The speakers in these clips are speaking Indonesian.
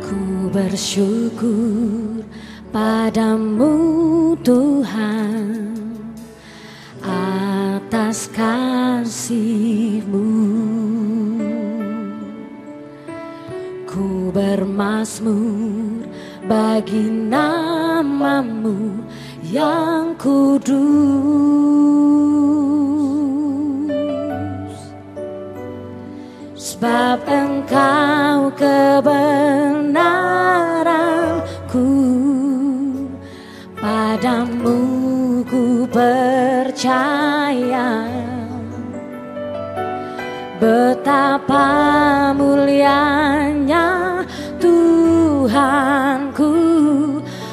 Ku bersyukur padamu Tuhan atas kasih-Mu. Ku bermazmur bagi nama-Mu yang kudus, sebab Engkau kebenaranku, padamu ku percaya. Betapa mulianya Tuhanku,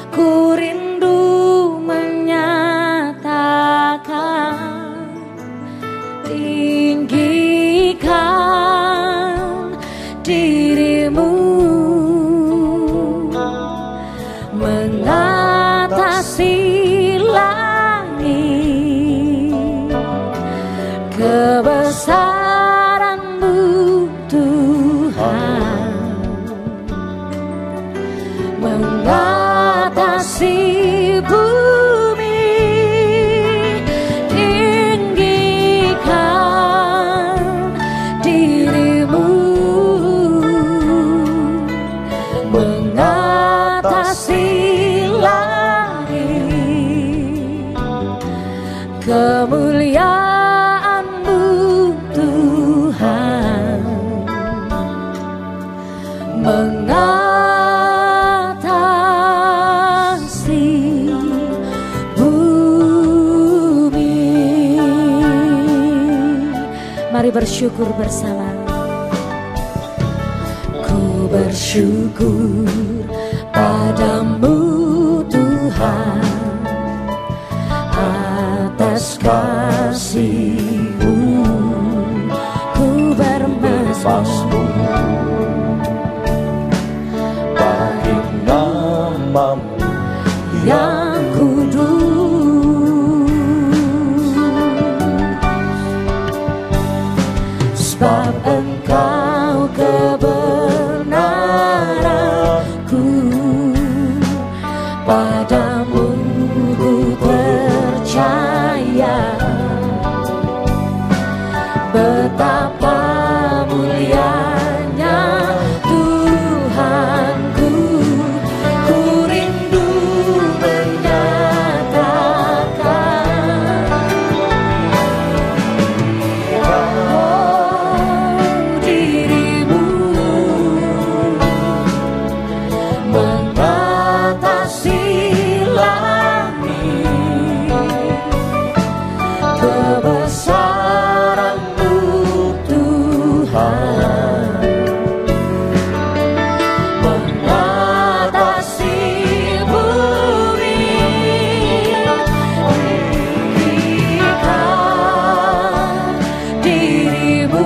ku rindu menyatakan, tinggikan diri-Mu mengatasi langit. Kebesaran-Mu Tuhan mengatasi bumi. Tinggikan diri-Mu mengatasi langit. Kemuliaan-Mu Tuhan mengatasi bumi. Mari bersyukur bersama. Ku bersyukur padamu Tuhan atas kasih-Mu. Ku bermazmur bagi nama-Mu yang kudus, sebab Engkau kebenaranku, padamu ku percaya. Betapa mulianya Tuhanku, ku rindu menyatakan, oh, diri-Mu mengatasi langit. Kebesaran-Mu Tuhan mengatasi bumi. Tinggikan diri-Mu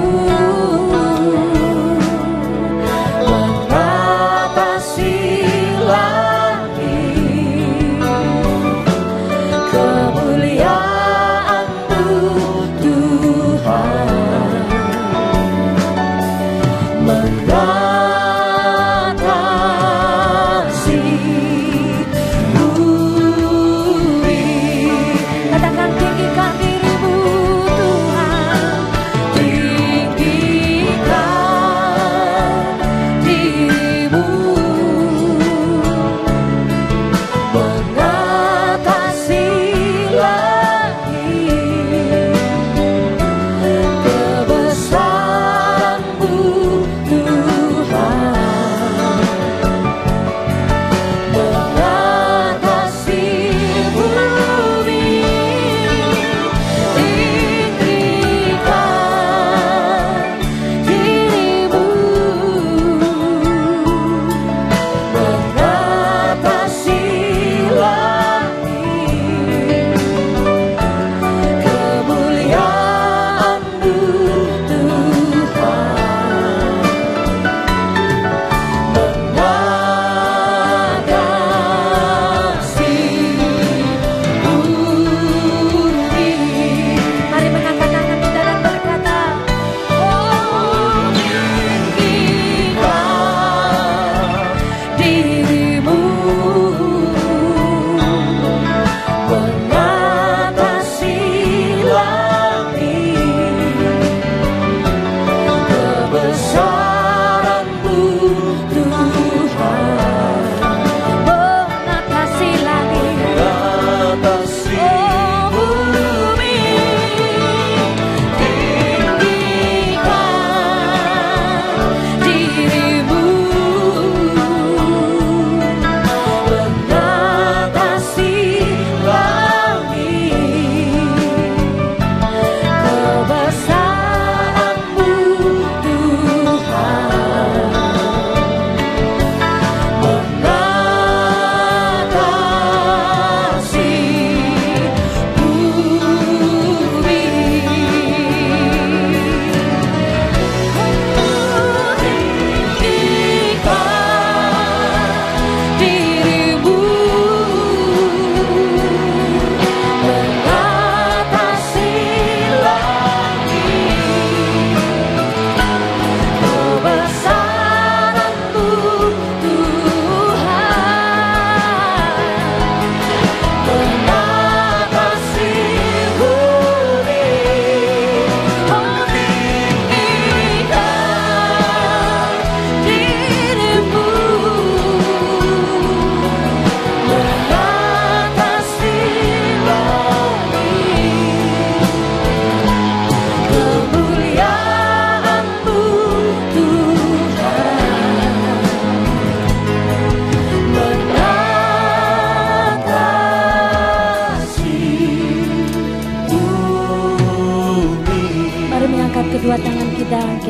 mengatasi langit. Kemuliaan-Mu Tuhan mengatasi bumi. Katakan, tinggikan diri-Mu Tuhan, tinggikan diri-Mu mengatasi langit. Kebesaran-Mu Tuhan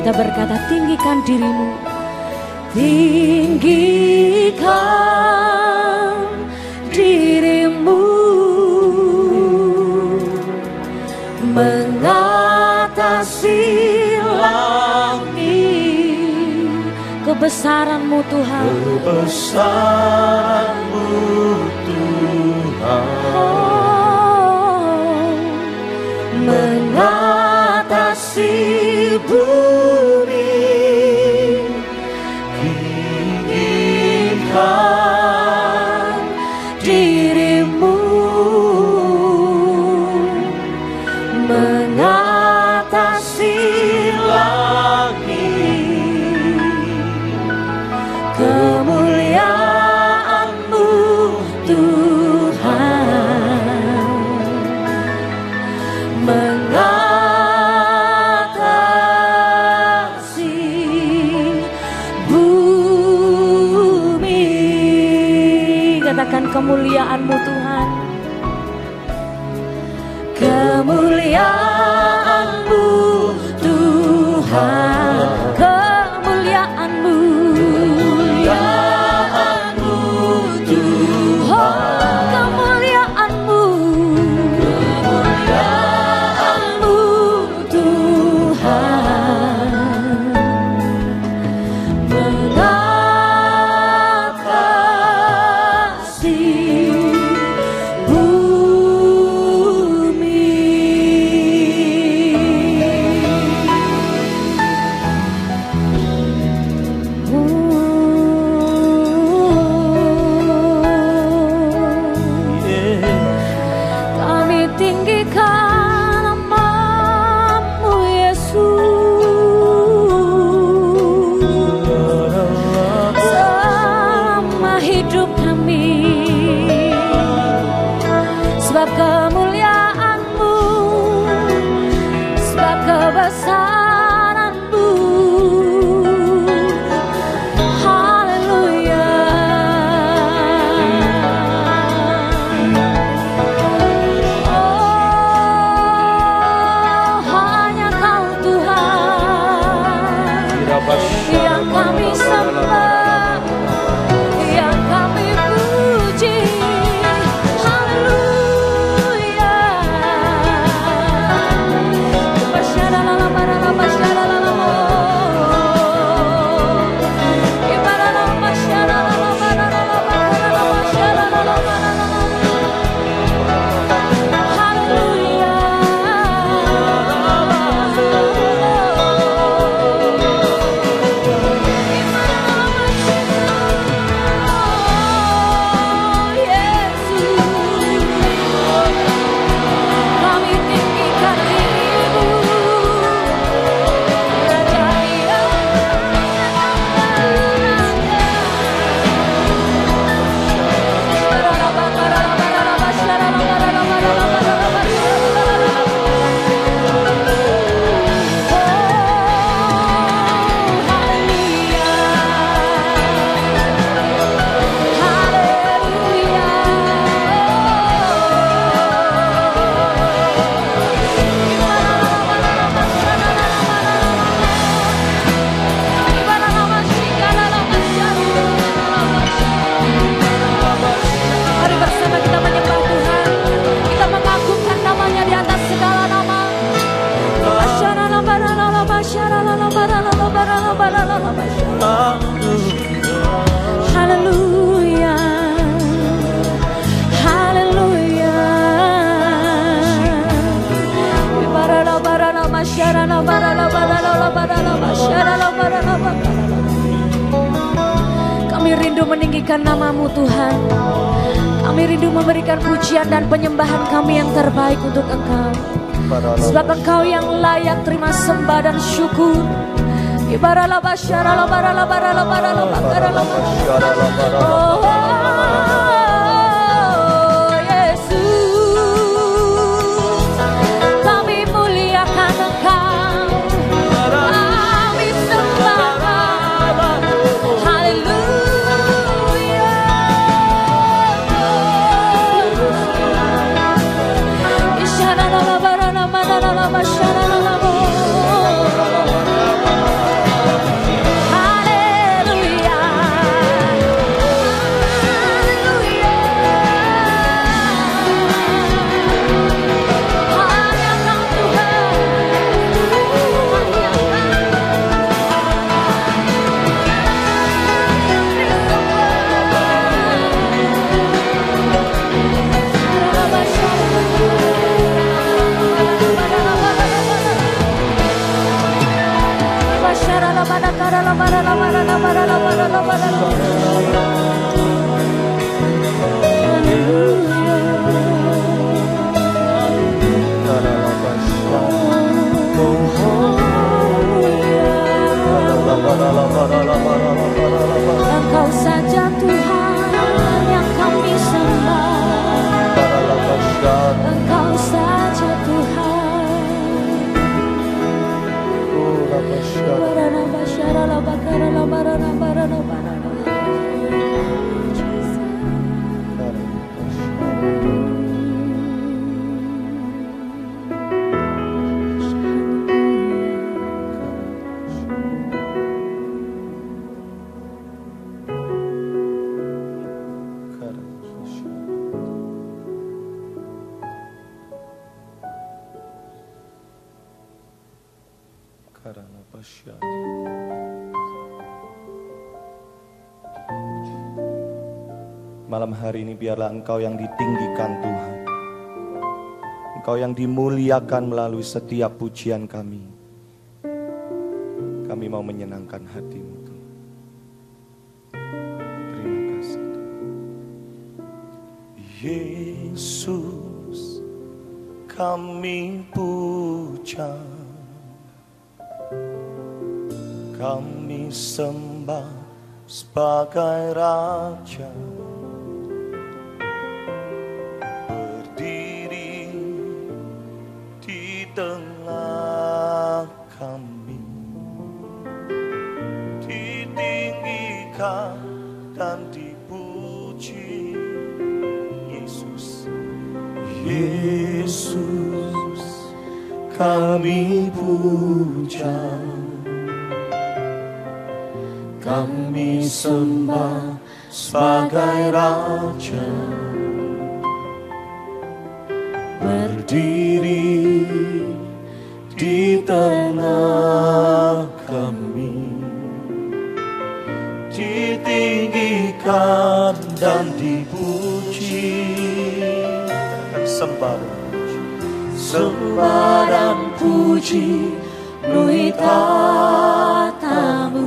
Kita berkata, tinggikan dirimu, tinggikan dirimu mengatasi langit. Kebesaran-Mu Tuhan, kebesaran-Mu Tuhan, mengatasi bumi. Tinggikan dirimu mengatasi langit. Kemuliaan-Mu Tuhan mengatasi bumi. Katakan, kemuliaan-Mu Tuhan, kemuliaan-Mu Tuhan, kemuliaan-Mu, kemuliaan-Mu Tuhan, kemuliaan-Mu, kemuliaan-Mu Tuhan mengatasi bumi. Kami tinggikan nama-Mu Yesus selama hidup kami, sebab kemuliaan-Mu, sebab kebesaran-Mu. Haleluya. Oh, hanya Kau Tuhan yang kami sembah, yang kami puji. Haleluya. Haleluya, haleluya. Kami rindu meninggikan nama-Mu Tuhan. Kami rindu memberikan pujian dan penyembahan kami yang terbaik untuk Engkau. Sebab Engkau yang layak terima sembah dan syukur. Oh Yesus, kami muliakan Engkau, kami sembah Engkau. Haleluya. Engkau saja Tuhan yang kami sembah. Engkau saja Tuhan. Malam hari ini biarlah Engkau yang ditinggikan Tuhan. Engkau yang dimuliakan melalui setiap pujian kami. Kami mau menyenangkan hati-Mu Tuhan. Terima kasih Tuhan. Yesus, kami puja, kami sembah sebagai Raja. Berdiri di tengah kami, ditinggikan dan dipuji. Yesus, Yesus, kami puja, kami sembah sebagai Raja. Berdiri di tengah kami, ditinggikan dan dipuji. Sembah dan puji penuhi tatamu.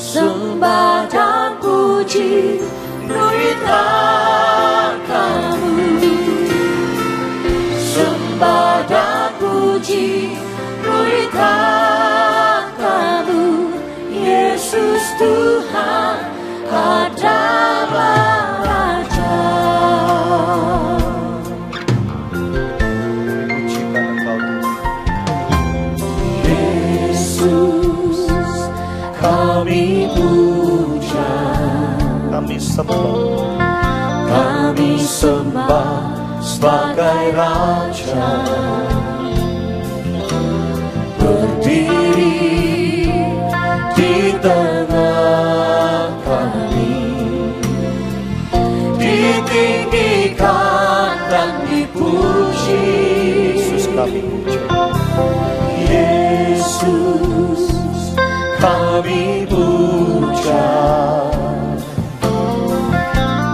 Sembah dan puji penuhi tatamu. Sembah dan puji penuhi tatamu. Yesus Tuhan adalah Raja. Pujikan Engkau Yesus, kami puja, kami sembah sebagai Raja. Berdiri di tengah kami, ditinggikan dan dipuji. Yesus kami puja, Yesus kami puja,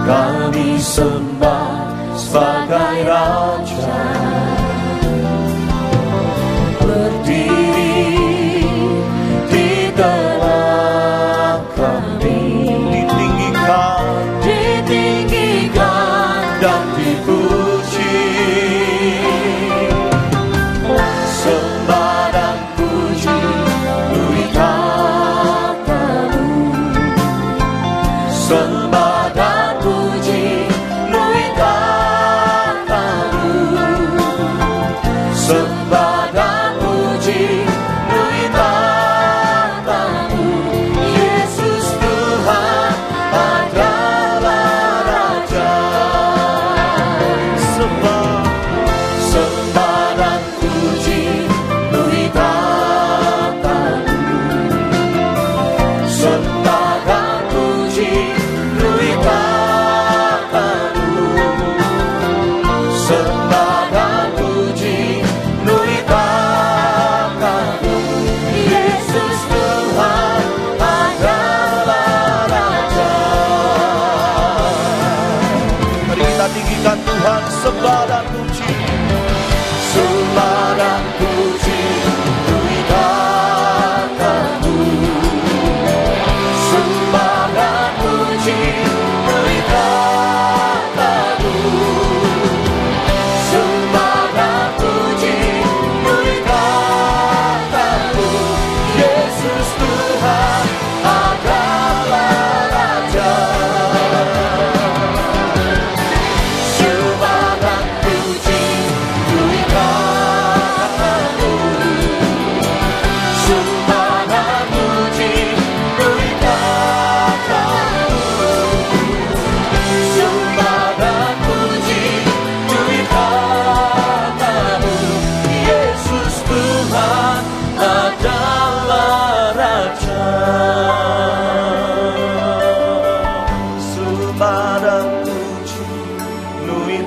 kami sembah sebagai Raja.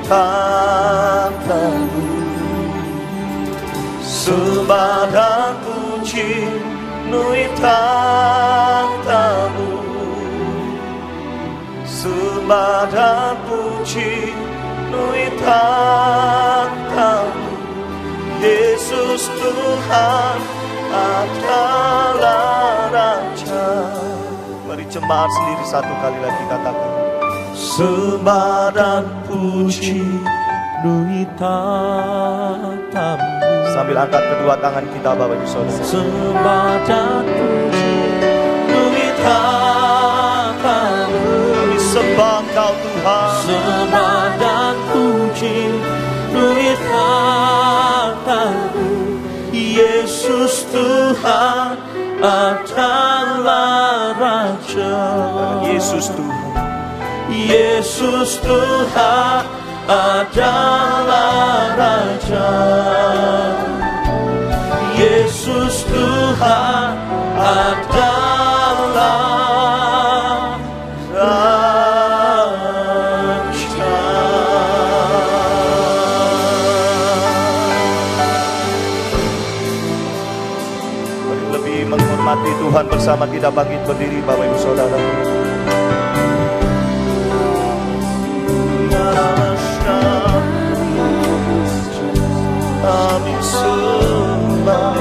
tahtamu. Sembah dan puji nui tahtamu. Sembah dan puji nui tahtamu. Yesus Tuhan adalah Raja. Mari jemaat sendiri satu kali lagi katakan. Sembah dan puji nui tahtamu. Sambil angkat kedua tangan kita Bapak Ibu Saudara. Sembah dan puji nui tahtamu. Kami sembah Engkau Tuhan. Sembah dan puji nui tahtamu. Yesus Tuhan adalah Raja. Yesus Tuhan. Yesus Tuhan adalah Raja. Yesus Tuhan adalah Raja. Mari lebih menghormati Tuhan bersama kita bangkit berdiri Bapak Ibu Saudara. Kami sembah,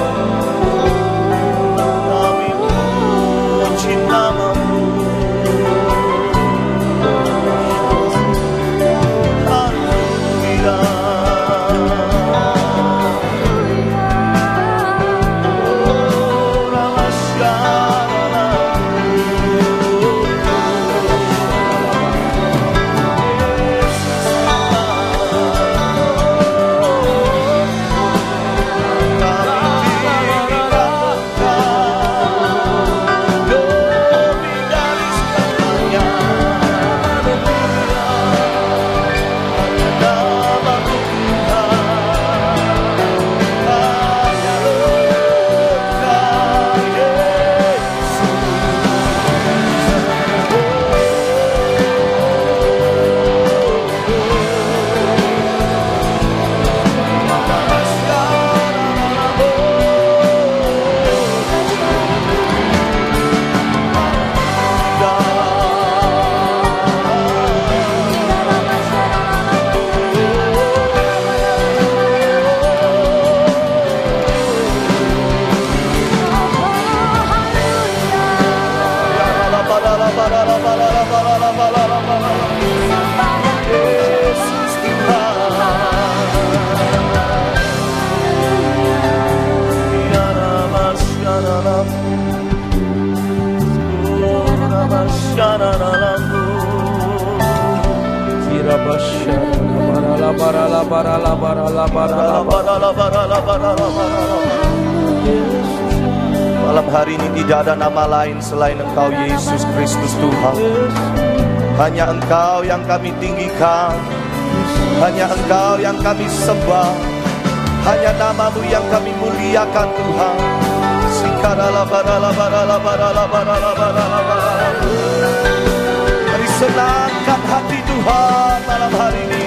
kami puji nama-Mu. Haleluya. Oh, Ramasya-Ramasya. Malam hari ini tidak ada nama lain selain Engkau Yesus Kristus Tuhan. Hanya Engkau yang kami tinggikan, hanya Engkau yang kami sembah, hanya nama-Mu yang kami muliakan Tuhan. Mari senangkan hati Tuhan malam hari ini.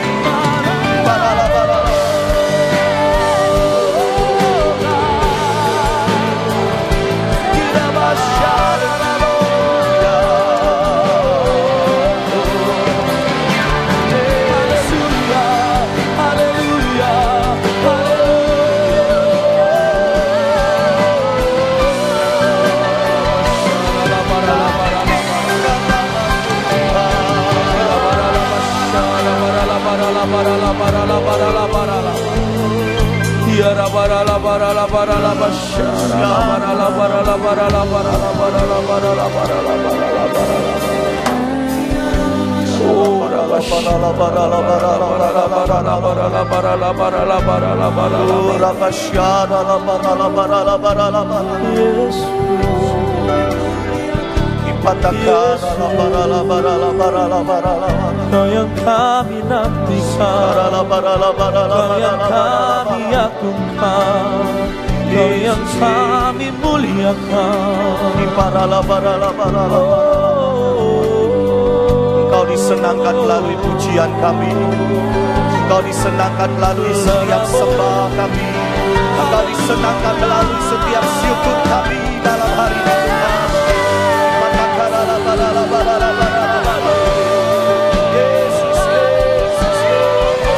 Kau yang kami nantikan, Kau yang kami agungkan, Kau yang kami muliakan. Engkau disenangkan melalui pujian kami. Engkau disenangkan melalui setiap sembah kami. Engkau disenangkan melalui setiap syukur kami dalam hari ini. Yesus, Yesus, Yesus.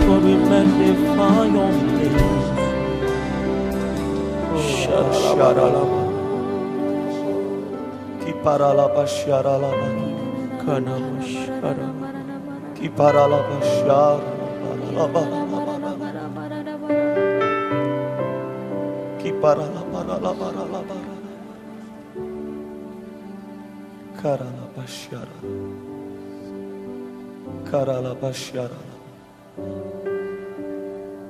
For we magnify your name.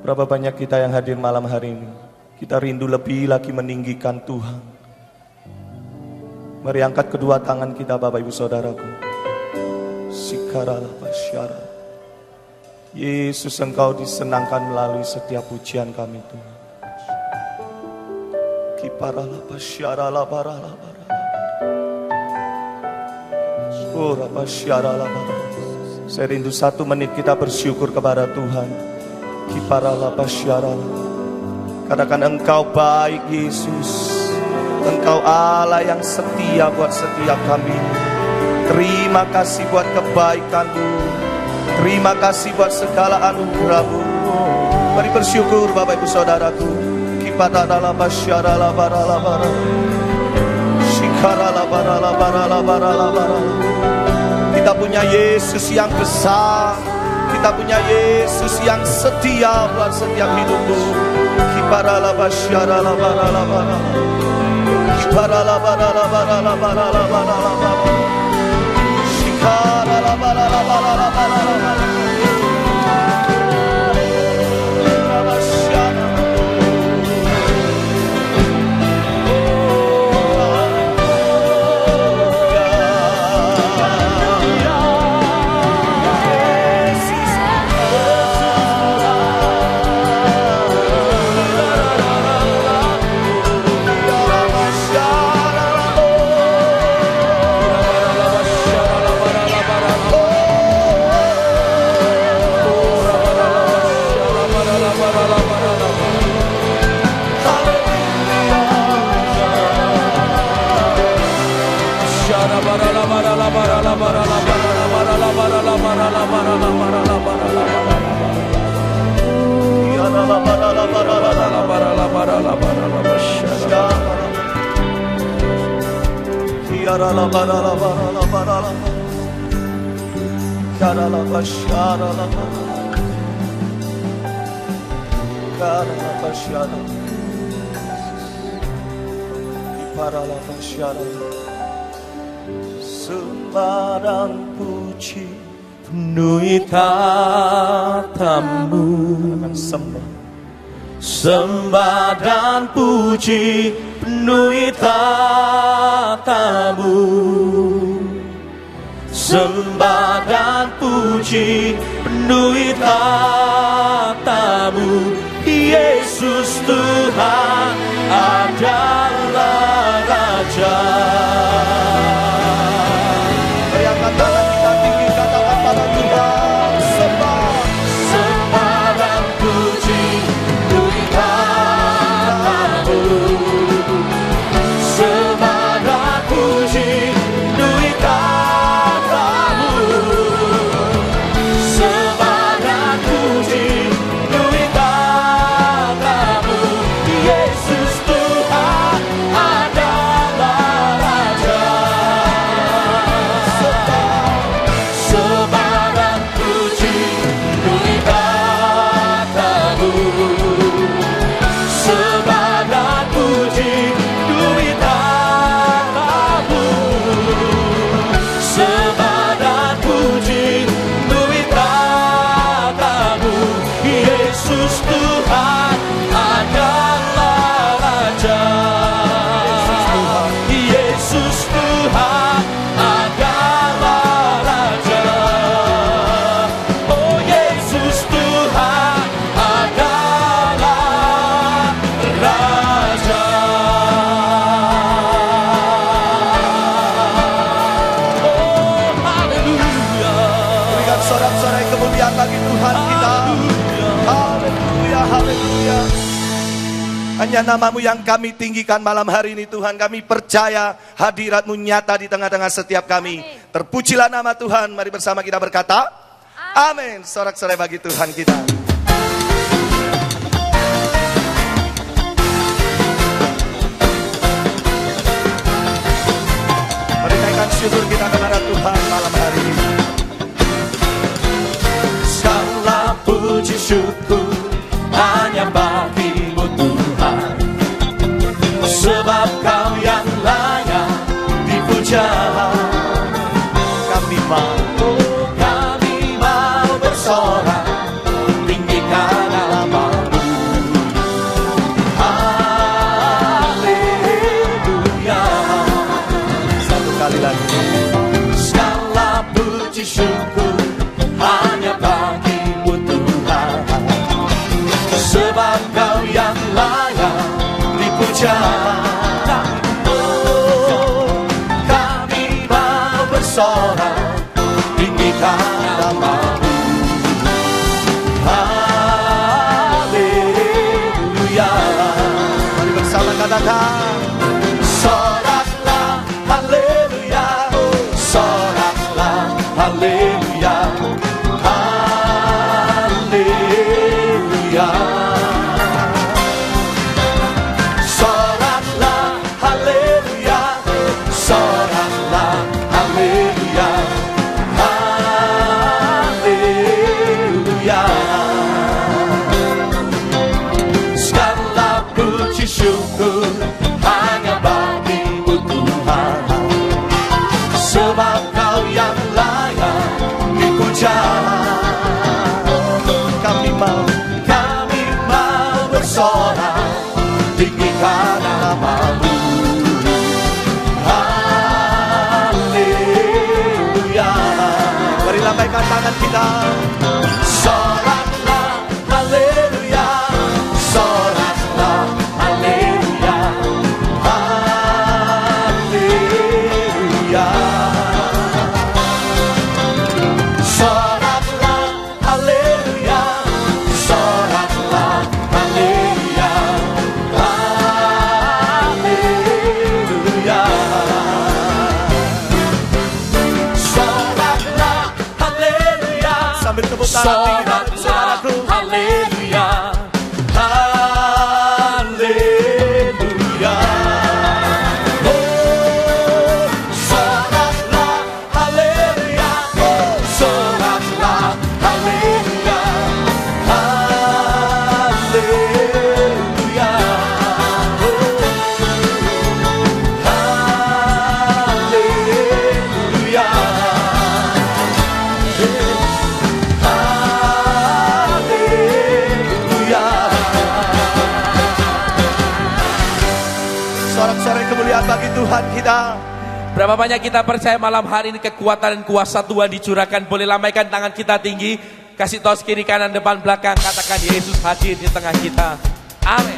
Berapa banyak kita yang hadir malam hari ini, kita rindu lebih lagi meninggikan Tuhan. Mari angkat kedua tangan kita Bapak Ibu Saudaraku. Yesus, Engkau disenangkan melalui setiap pujian kami Tuhan. Saya rindu 1 menit kita bersyukur kepada Tuhan. Katakan Engkau baik Yesus. Engkau Allah yang setia buat setiap kami. Terima kasih buat kebaikan-Mu. Terima kasih buat segala anugerah-Mu. Mari bersyukur Bapak Ibu Saudaraku. Kita punya Yesus yang besar. Kita punya Yesus yang setia buat setiap hidupmu. Sembah dan puji penuhi tatamu. Sembah dan puji penuhi tatamu. Sembah dan puji penuhi tatamu. Yesus Tuhan adalah Raja. Mari angkat tangan kita tinggi, katakan pada Tuhan. Sembah dan puji penuhi tatamu. Sembah dan puji penuhi tatamu. Sembah dan puji penuhi tatamu. Yesus Tuhan Sorak-sorai kemuliaan bagi Tuhan kita. Haleluya, haleluya. Hanya nama-Mu yang kami tinggikan malam hari ini Tuhan. Kami percaya hadirat-Mu nyata di tengah-tengah setiap kami. Terpujilah nama Tuhan. Mari bersama kita berkata amin. Sorak-sorai bagi Tuhan kita. Mari naikkan syukur kita kepada Tuhan malam hari ini. Segala puji syukur hanya bagi-Mu Tuhan, sebab Kau yang layak dipuja. Kami mau bersorak tinggikan nama-Mu. Haleluya. Satu kali lagi. Segala puji syukur hanya bagi-Mu Tuhan, sebab Kau yang layak dipuja. Kami mau bersorak tinggikan nama-Mu. Haleluya. Mari bersama katakan soraklah haleluya, soraklah haleluya, haleluya. Soraklah haleluya, soraklah haleluya, haleluya. Segala puji syukur hanya bagi-Mu Tuhan, sebab Kau yang layak dipuja. Kami mau bersorak tinggikan nama-Mu. Haleluya. Mari lambaikan tangan kita. Soraklah haleluya, soraklah haleluya, haleluya. Soraklah haleluya, soraklah haleluya, haleluya. Soraklah haleluya, sambil tepuk tangan tinggi saudaraku. Haleluya, haleluya. Oh, soraklah haleluya, oh, soraklah haleluya, haleluya. Oh, haleluya. Sorak-sorai kemuliaan bagi Tuhan kita. Berapa banyak kita percaya malam hari ini kekuatan dan kuasa Tuhan dicurahkan. Boleh lambaikan tangan kita tinggi, kasih tos kiri kanan depan belakang, katakan Yesus hadir di tengah kita. Amin.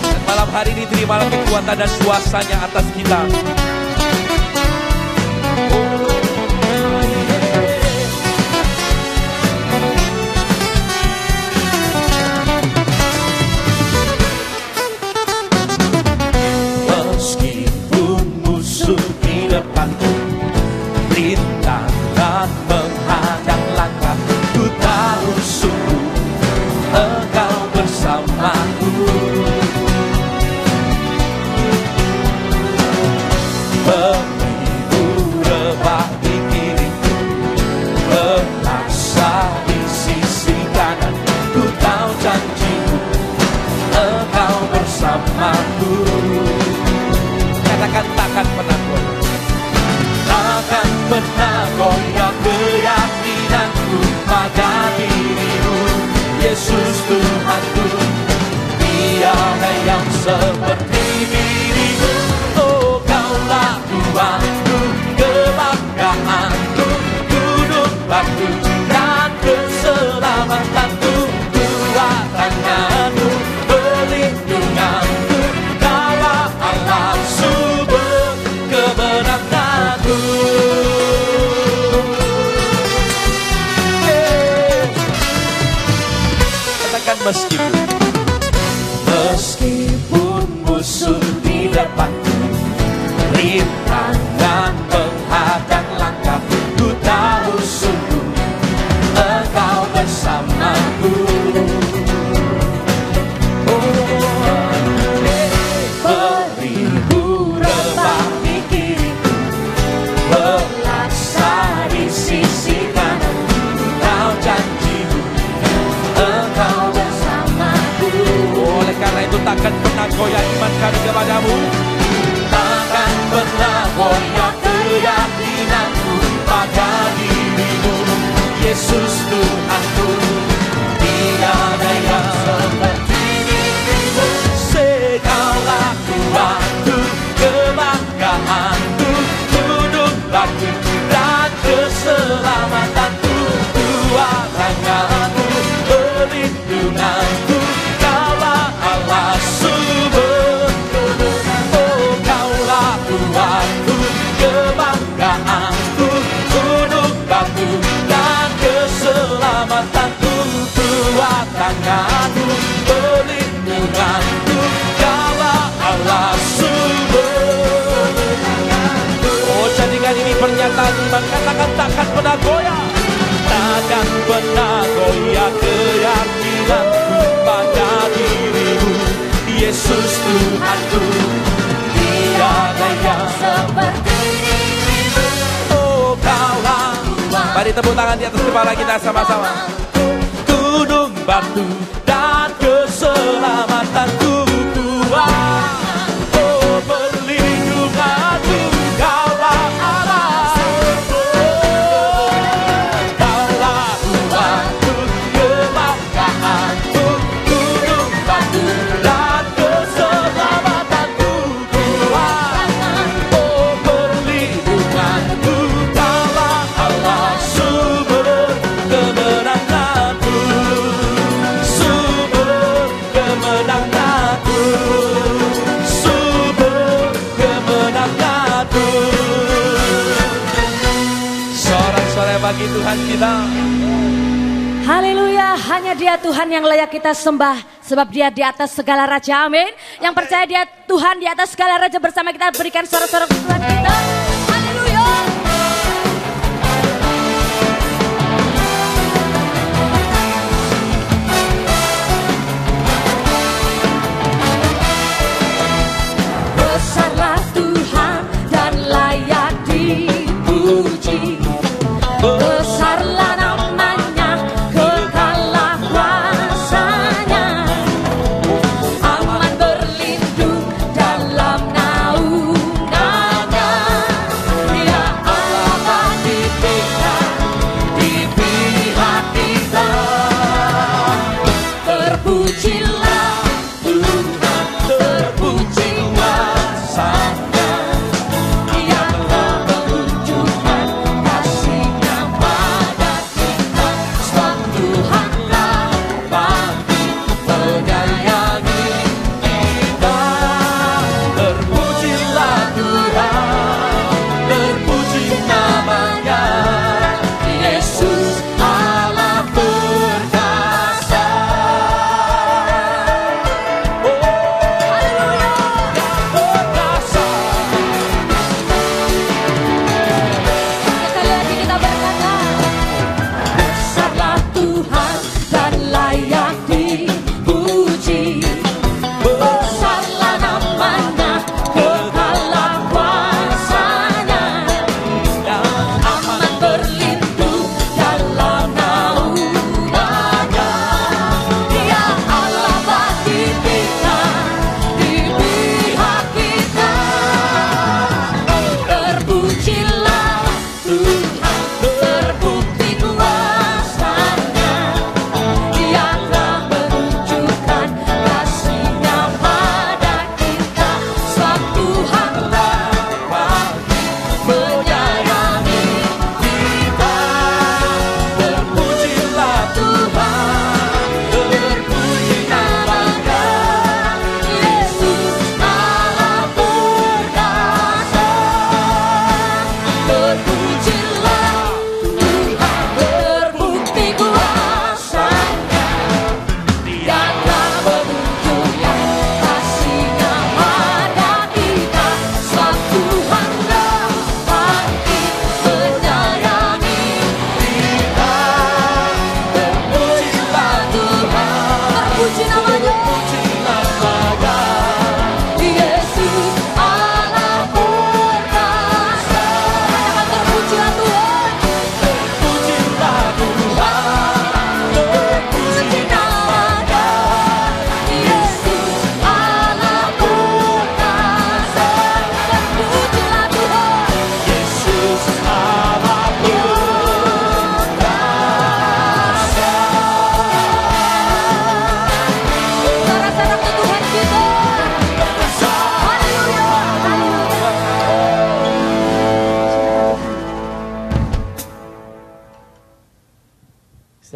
Dan malam hari ini terimalah kekuatan dan kuasanya atas kita. Meskipun musuh di depanku, rintangan menghadang langkah, ku tahu sungguh Engkau bersamaku. Pemilu rebah di kiriku, pelaksa di sisi kanan, ku tahu janji-Mu Engkau bersamaku. Katakan takkan pernah goyah, Takkan pernah goyah keyakinanku pada diri-Mu, Yesus Tuhanku. Tiada yang seperti diri-Mu, oh Kaulah Tuhan. rintangan menghadang langkahku. Ku tahu sungguh Engkau bersamaku. Beribu rebah di kiriku, melaksa di sisi kanan. Kau janjimu Engkau bersamaku. Oleh karena itu takkan pernah goyah iman kami kepadamu. Takkan pernah goyah keyakinanku pada dirimu, Yesus Tuhanku. Tiada yang seperti dirimu. Segala kuatku, kebanggaanku, gunung batu dan keselamatanku. Dua tanganku, perlindunganku, Kaulah Allah sumber. Oh, Kaulah kuatku, kebanggaanku, gunung batu dan keselamatanku. Dua tanganku, perlindunganku, Kaulah Allah sumber. Oh, jadikan ini pernyataan iman, katakan takkan pernah goyah. Takkan pernah goyah keyakinanku pada dirimu, Yesus Tuhanku. Tiada yang seperti dirimu. Oh, Kaulah. Mari tepuk tangan di atas kepala kita sama-sama. Gunung batu dan keselamatanku. Tuhan, oh perlindunganku, Kaulah Allah. Kaulah kuatku, kebanggaanku, gunung batu dan keselamatanku. Tuhan, oh perlindunganku, Kaulah Allah sumber kemenanganku, sumber kemenanganku, sumber kemenanganku. Sorak-sorai bagi Tuhan kita. Haleluya, hanya Dia Tuhan yang layak kita sembah, sebab Dia di atas segala raja, amin. Yang percaya Dia Tuhan di atas segala raja, bersama kita berikan sorak-sorak Tuhan kita. Haleluya. Besarlah Tuhan dan layak dipuji. Besarlah namanya, kekallah kuasanya. Aman berlindung dalam naungannya.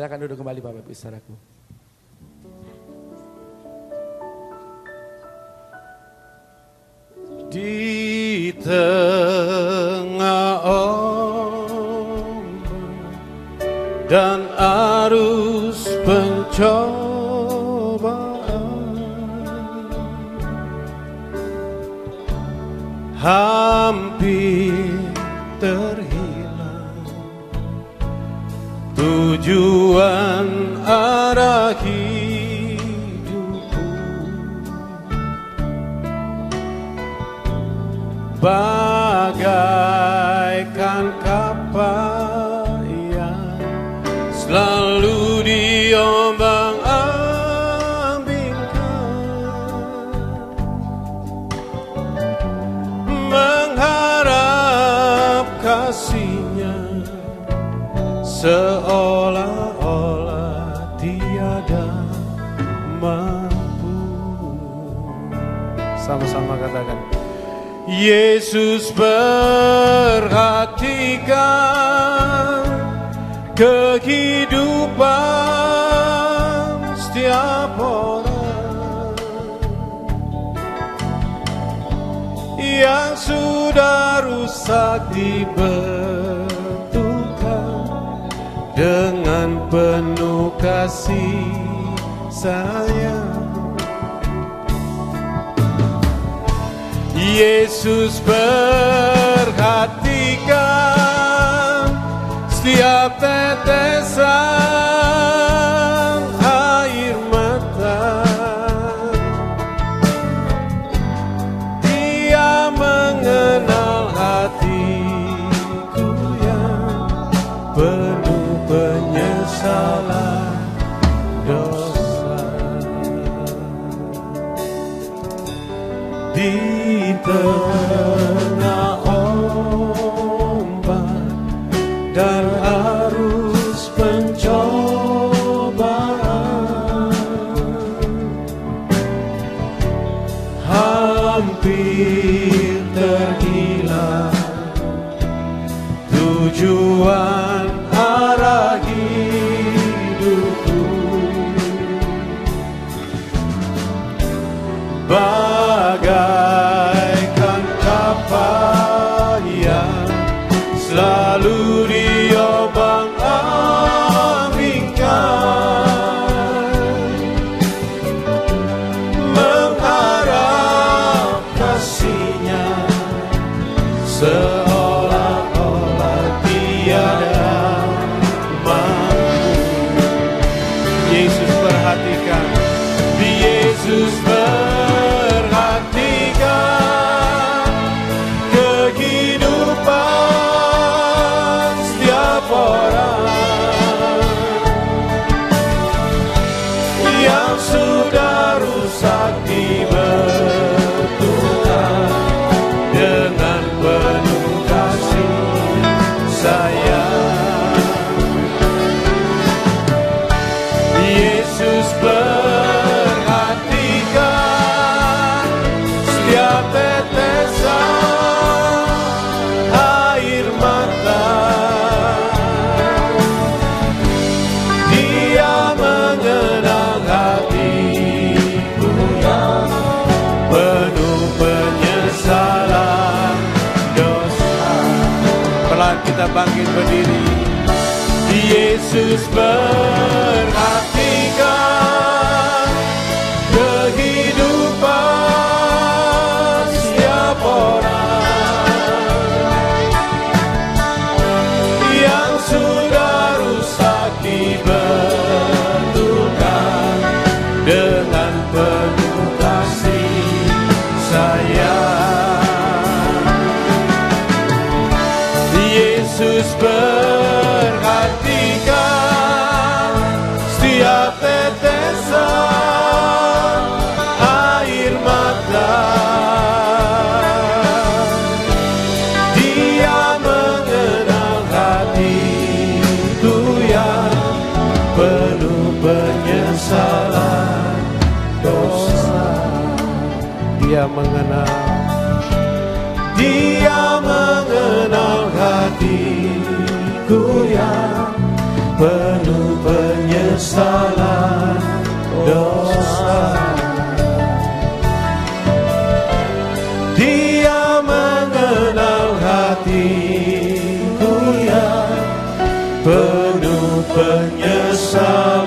Silakan duduk kembali Bapak Ibu Saudaraku. Di tengah ombak dan arus pencobaan, hampir terhilang tujuan arah hidupku, bagaikan kapal yang selalu diombang-ambingkan, mengharap kasih-Nya seolah-olah tiada mampu. Sama-sama katakan, Yesus perhatikan kehidupan setiap orang yang sudah rusak dibetulkan dengan penuh kasih sayang. Yesus perhatikan setiap tetesan air mata. Dia mengenal hatiku yang penuh penyesalan dosa. Di tengah ombak dan arus pencobaan, hampir terhilang tujuan arah hidupku, bagaikan kapal yang selalu diombang-ambingkan, mengharap kasih-Nya seolah-olah tiada mampu. Yesus perhatikan, Yesus perhatikan kehidupan setiap orang yang sudah rusak dibetulkan dengan penuh kasih sayang. Yesus perhatikan setiap tetesan air mata. Dia mengenal hatiku yang penuh penyesalan dosa. Pelan kita bangkit berdiri. Yesus perhatikan kehidupan setiap orang yang sudah rusak dibetulkan dengan penuh kasih sayang. Yesus perhatikan setiap tetesan air mata. Dia mengenal hatiku yang penuh penyesalan dosa. Dia mengenal hatiku yang penuh penyesalan hatiku yang penuh penyesalan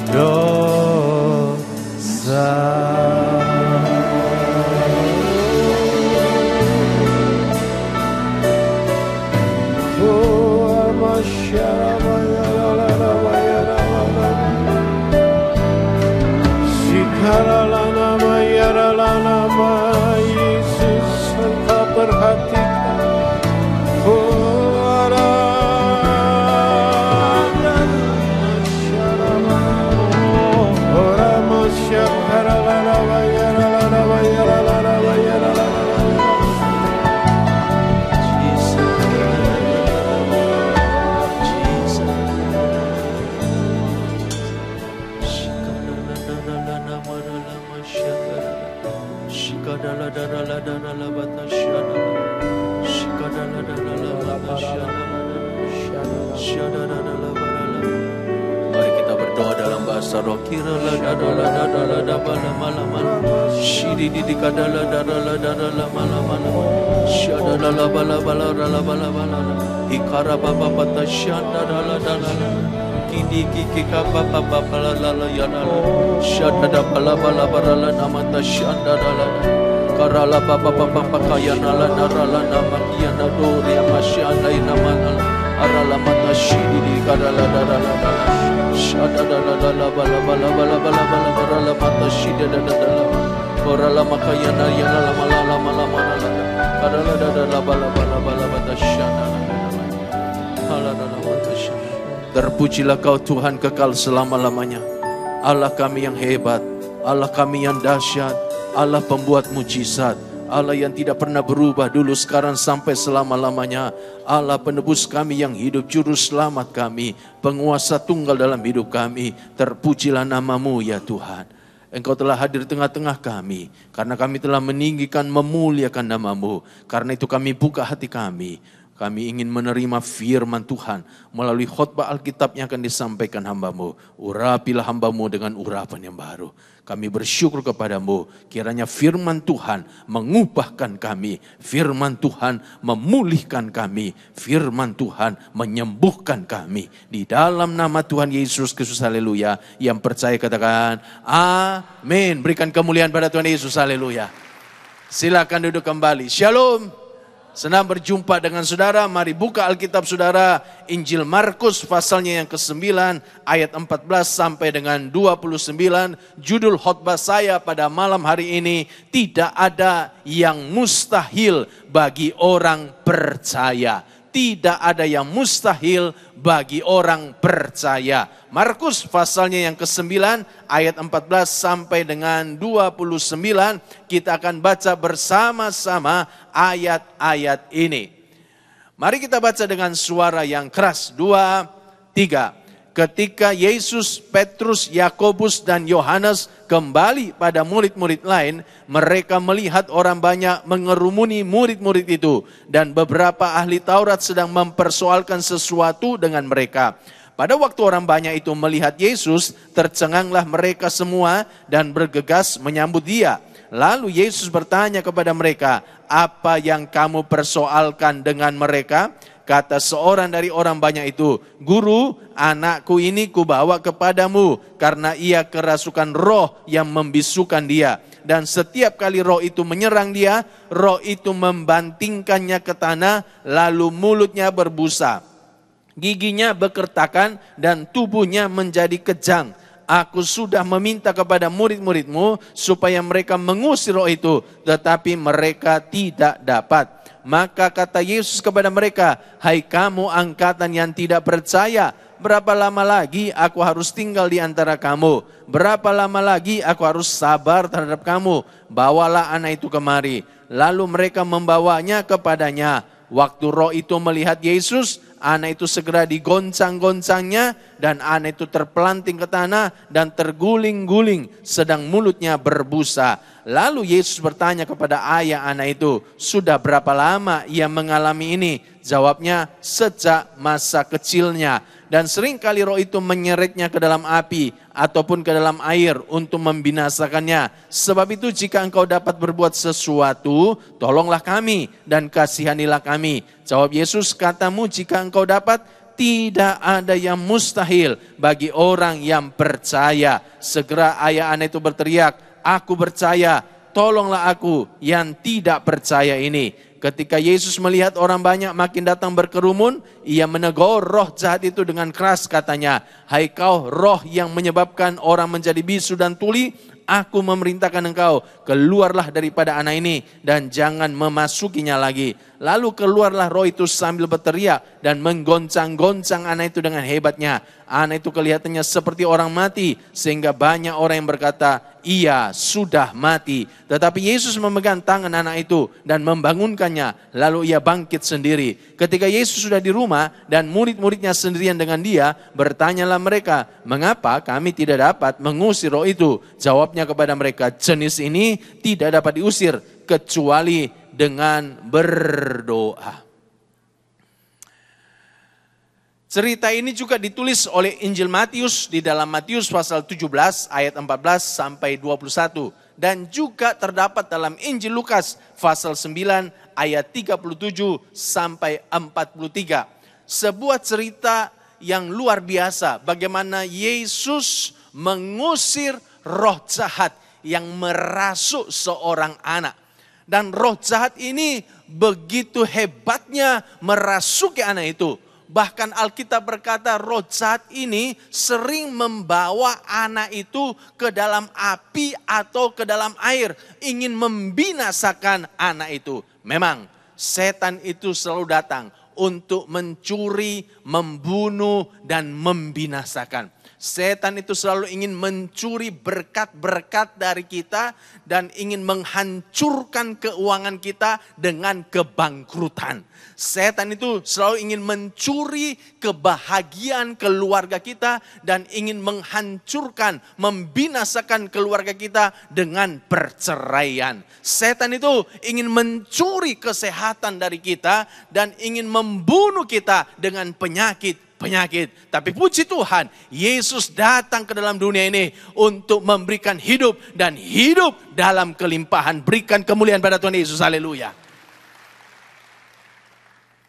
dosa. Yesus, Engkau perhatikan Mari kita berdoa dalam bahasa roh. Karala papa papa kaya nala narala nama kia nadori amasyana inamana arala mata shidi di karala darala shada darala bala bala bala bala bala barala mata shida darala korala makaya nayana lama lama lama lama karala darala bala bala bala mata shana halala mata shana. Terpujilah Kau Tuhan kekal selama-lamanya, Allah kami yang hebat, Allah kami yang dahsyat, Allah pembuat mujizat, Allah yang tidak pernah berubah dulu, sekarang, sampai selama-lamanya. Allah penebus kami yang hidup, juru selamat kami, penguasa tunggal dalam hidup kami. Terpujilah nama-Mu ya Tuhan. Engkau telah hadir di tengah-tengah kami, karena kami telah meninggikan, memuliakan nama-Mu. Karena itu kami buka hati kami. Kami ingin menerima firman Tuhan melalui khotbah Alkitab yang akan disampaikan hamba-Mu. Urapilah hamba-Mu dengan urapan yang baru. Kami bersyukur kepadamu, kiranya firman Tuhan mengubahkan kami, firman Tuhan memulihkan kami, firman Tuhan menyembuhkan kami. Di dalam nama Tuhan Yesus Kristus, haleluya. Yang percaya katakan amin. Berikan kemuliaan pada Tuhan Yesus, haleluya. Silakan duduk kembali. Shalom. Senang berjumpa dengan saudara. Mari buka Alkitab saudara, Injil Markus pasalnya yang ke-9 ayat 14 sampai dengan 29. Judul khotbah saya pada malam hari ini, tidak ada yang mustahil bagi orang percaya. Tidak ada yang mustahil bagi orang percaya. Markus pasalnya yang ke-9 ayat 14 sampai dengan 29. Kita akan baca bersama-sama ayat-ayat ini. Mari kita baca dengan suara yang keras. 2, 3. Ketika Yesus, Petrus, Yakobus dan Yohanes kembali pada murid-murid lain, mereka melihat orang banyak mengerumuni murid-murid itu, dan beberapa ahli Taurat sedang mempersoalkan sesuatu dengan mereka. Pada waktu orang banyak itu melihat Yesus, tercenganglah mereka semua dan bergegas menyambut Dia. Lalu Yesus bertanya kepada mereka, "Apa yang kamu persoalkan dengan mereka?" Kata seorang dari orang banyak itu, "Guru, anakku ini kubawa kepadamu karena ia kerasukan roh yang membisukan dia. Dan setiap kali roh itu menyerang dia, roh itu membantingkannya ke tanah, lalu mulutnya berbusa. Giginya bekertakan dan tubuhnya menjadi kejang. Aku sudah meminta kepada murid-muridmu supaya mereka mengusir roh itu, tetapi mereka tidak dapat." Maka kata Yesus kepada mereka, "Hai kamu angkatan yang tidak percaya, berapa lama lagi aku harus tinggal di antara kamu? Berapa lama lagi aku harus sabar terhadap kamu? Bawalah anak itu kemari." Lalu mereka membawanya kepadanya. Waktu roh itu melihat Yesus, anak itu segera digoncang-goncangnya, dan anak itu terpelanting ke tanah dan terguling-guling, sedang mulutnya berbusa. Lalu Yesus bertanya kepada ayah anak itu, "Sudah berapa lama ia mengalami ini?" Jawabnya, "Sejak masa kecilnya." Dan seringkali roh itu menyeretnya ke dalam api ataupun ke dalam air untuk membinasakannya. Sebab itu jika engkau dapat berbuat sesuatu, tolonglah kami dan kasihanilah kami. Jawab Yesus, katamu jika engkau dapat, tidak ada yang mustahil bagi orang yang percaya. Segera ayah anak itu berteriak, aku percaya, tolonglah aku yang tidak percaya ini. Ketika Yesus melihat orang banyak makin datang berkerumun, ia menegur roh jahat itu dengan keras, katanya, hai kau roh yang menyebabkan orang menjadi bisu dan tuli, aku memerintahkan engkau, keluarlah daripada anak ini dan jangan memasukinya lagi. Lalu keluarlah roh itu sambil berteriak dan menggoncang-goncang anak itu dengan hebatnya. Anak itu kelihatannya seperti orang mati, sehingga banyak orang yang berkata, ia sudah mati. Tetapi Yesus memegang tangan anak itu dan membangunkannya, lalu ia bangkit sendiri. Ketika Yesus sudah di rumah dan murid-muridnya sendirian dengan dia, bertanyalah mereka, mengapa kami tidak dapat mengusir roh itu? Jawabnya kepada mereka, jenis ini tidak dapat diusir kecuali dengan berdoa. Cerita ini juga ditulis oleh Injil Matius di dalam Matius pasal 17 ayat 14 sampai 21. Dan juga terdapat dalam Injil Lukas pasal 9 ayat 37 sampai 43. Sebuah cerita yang luar biasa bagaimana Yesus mengusir roh jahat yang merasuk seorang anak. Dan roh jahat ini begitu hebatnya merasuki anak itu. Bahkan Alkitab berkata roh jahat ini sering membawa anak itu ke dalam api atau ke dalam air. Ingin membinasakan anak itu. Memang setan itu selalu datang untuk mencuri, membunuh, dan membinasakan. Setan itu selalu ingin mencuri berkat-berkat dari kita dan ingin menghancurkan keuangan kita dengan kebangkrutan. Setan itu selalu ingin mencuri kebahagiaan keluarga kita dan ingin menghancurkan, membinasakan keluarga kita dengan perceraian. Setan itu ingin mencuri kesehatan dari kita dan ingin membunuh kita dengan penyakit. Tapi puji Tuhan, Yesus datang ke dalam dunia ini untuk memberikan hidup dan hidup dalam kelimpahan. Berikan kemuliaan pada Tuhan Yesus, haleluya.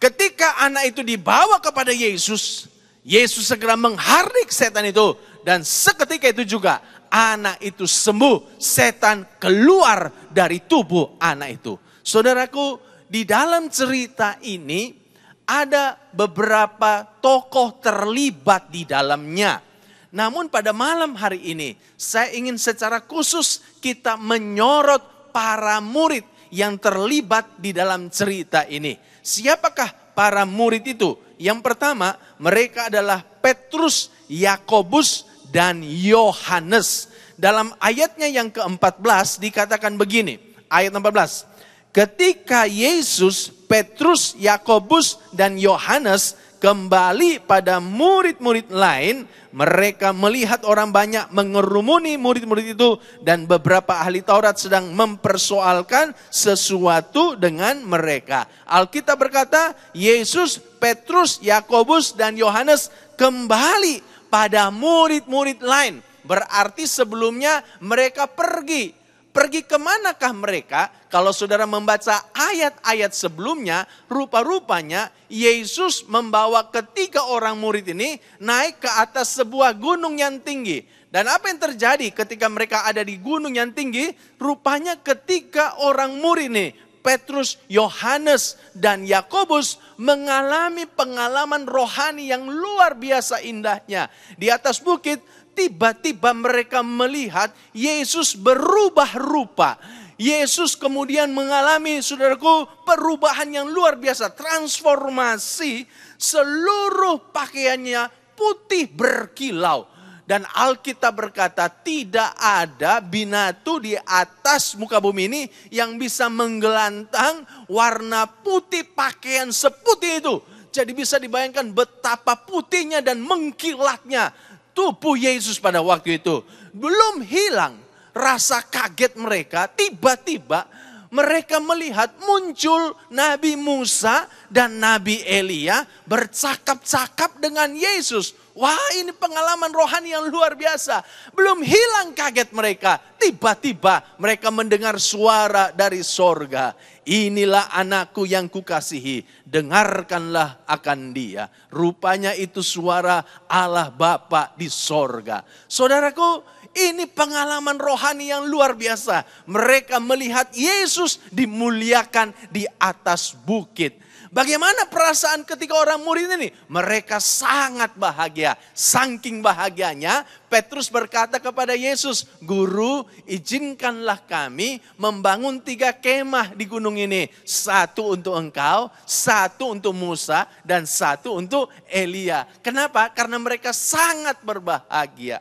Ketika anak itu dibawa kepada Yesus, Yesus segera menghardik setan itu. Dan seketika itu juga anak itu sembuh, setan keluar dari tubuh anak itu. Saudaraku, di dalam cerita ini ada beberapa tokoh terlibat di dalamnya. Namun pada malam hari ini saya ingin secara khusus kita menyorot para murid yang terlibat di dalam cerita ini. Siapakah para murid itu? Yang pertama, mereka adalah Petrus, Yakobus, dan Yohanes. Dalam ayatnya yang ke-14 dikatakan begini, ayat 14. Ketika Yesus, Petrus, Yakobus, dan Yohanes kembali pada murid-murid lain, mereka melihat orang banyak mengerumuni murid-murid itu dan beberapa ahli Taurat sedang mempersoalkan sesuatu dengan mereka. Alkitab berkata, Yesus, Petrus, Yakobus, dan Yohanes kembali pada murid-murid lain. Berarti sebelumnya mereka pergi. Pergi kemanakah mereka? Kalau saudara membaca ayat-ayat sebelumnya, rupa-rupanya Yesus membawa ketiga orang murid ini naik ke atas sebuah gunung yang tinggi. Dan apa yang terjadi ketika mereka ada di gunung yang tinggi? Rupanya ketiga orang murid ini, Petrus, Yohanes, dan Yakobus mengalami pengalaman rohani yang luar biasa indahnya. Di atas bukit, tiba-tiba mereka melihat Yesus berubah rupa. Yesus kemudian mengalami, saudaraku, perubahan yang luar biasa. Transformasi, seluruh pakaiannya putih berkilau. Dan Alkitab berkata tidak ada binatu di atas muka bumi ini yang bisa menggelantang warna putih pakaian seputih itu. Jadi bisa dibayangkan betapa putihnya dan mengkilatnya tubuh Yesus pada waktu itu. Belum hilang rasa kaget mereka, tiba-tiba mereka melihat muncul Nabi Musa dan Nabi Elia bercakap-cakap dengan Yesus. Wah, ini pengalaman rohani yang luar biasa. Belum hilang kaget mereka. Tiba-tiba mereka mendengar suara dari sorga. Inilah anakku yang kukasihi. Dengarkanlah akan dia. Rupanya itu suara Allah Bapa di sorga. Saudaraku, ini pengalaman rohani yang luar biasa. Mereka melihat Yesus dimuliakan di atas bukit. Bagaimana perasaan ketika orang murid ini? Mereka sangat bahagia. Saking bahagianya, Petrus berkata kepada Yesus, Guru, izinkanlah kami membangun 3 kemah di gunung ini. 1 untuk engkau, 1 untuk Musa, dan 1 untuk Elia. Kenapa? Karena mereka sangat berbahagia.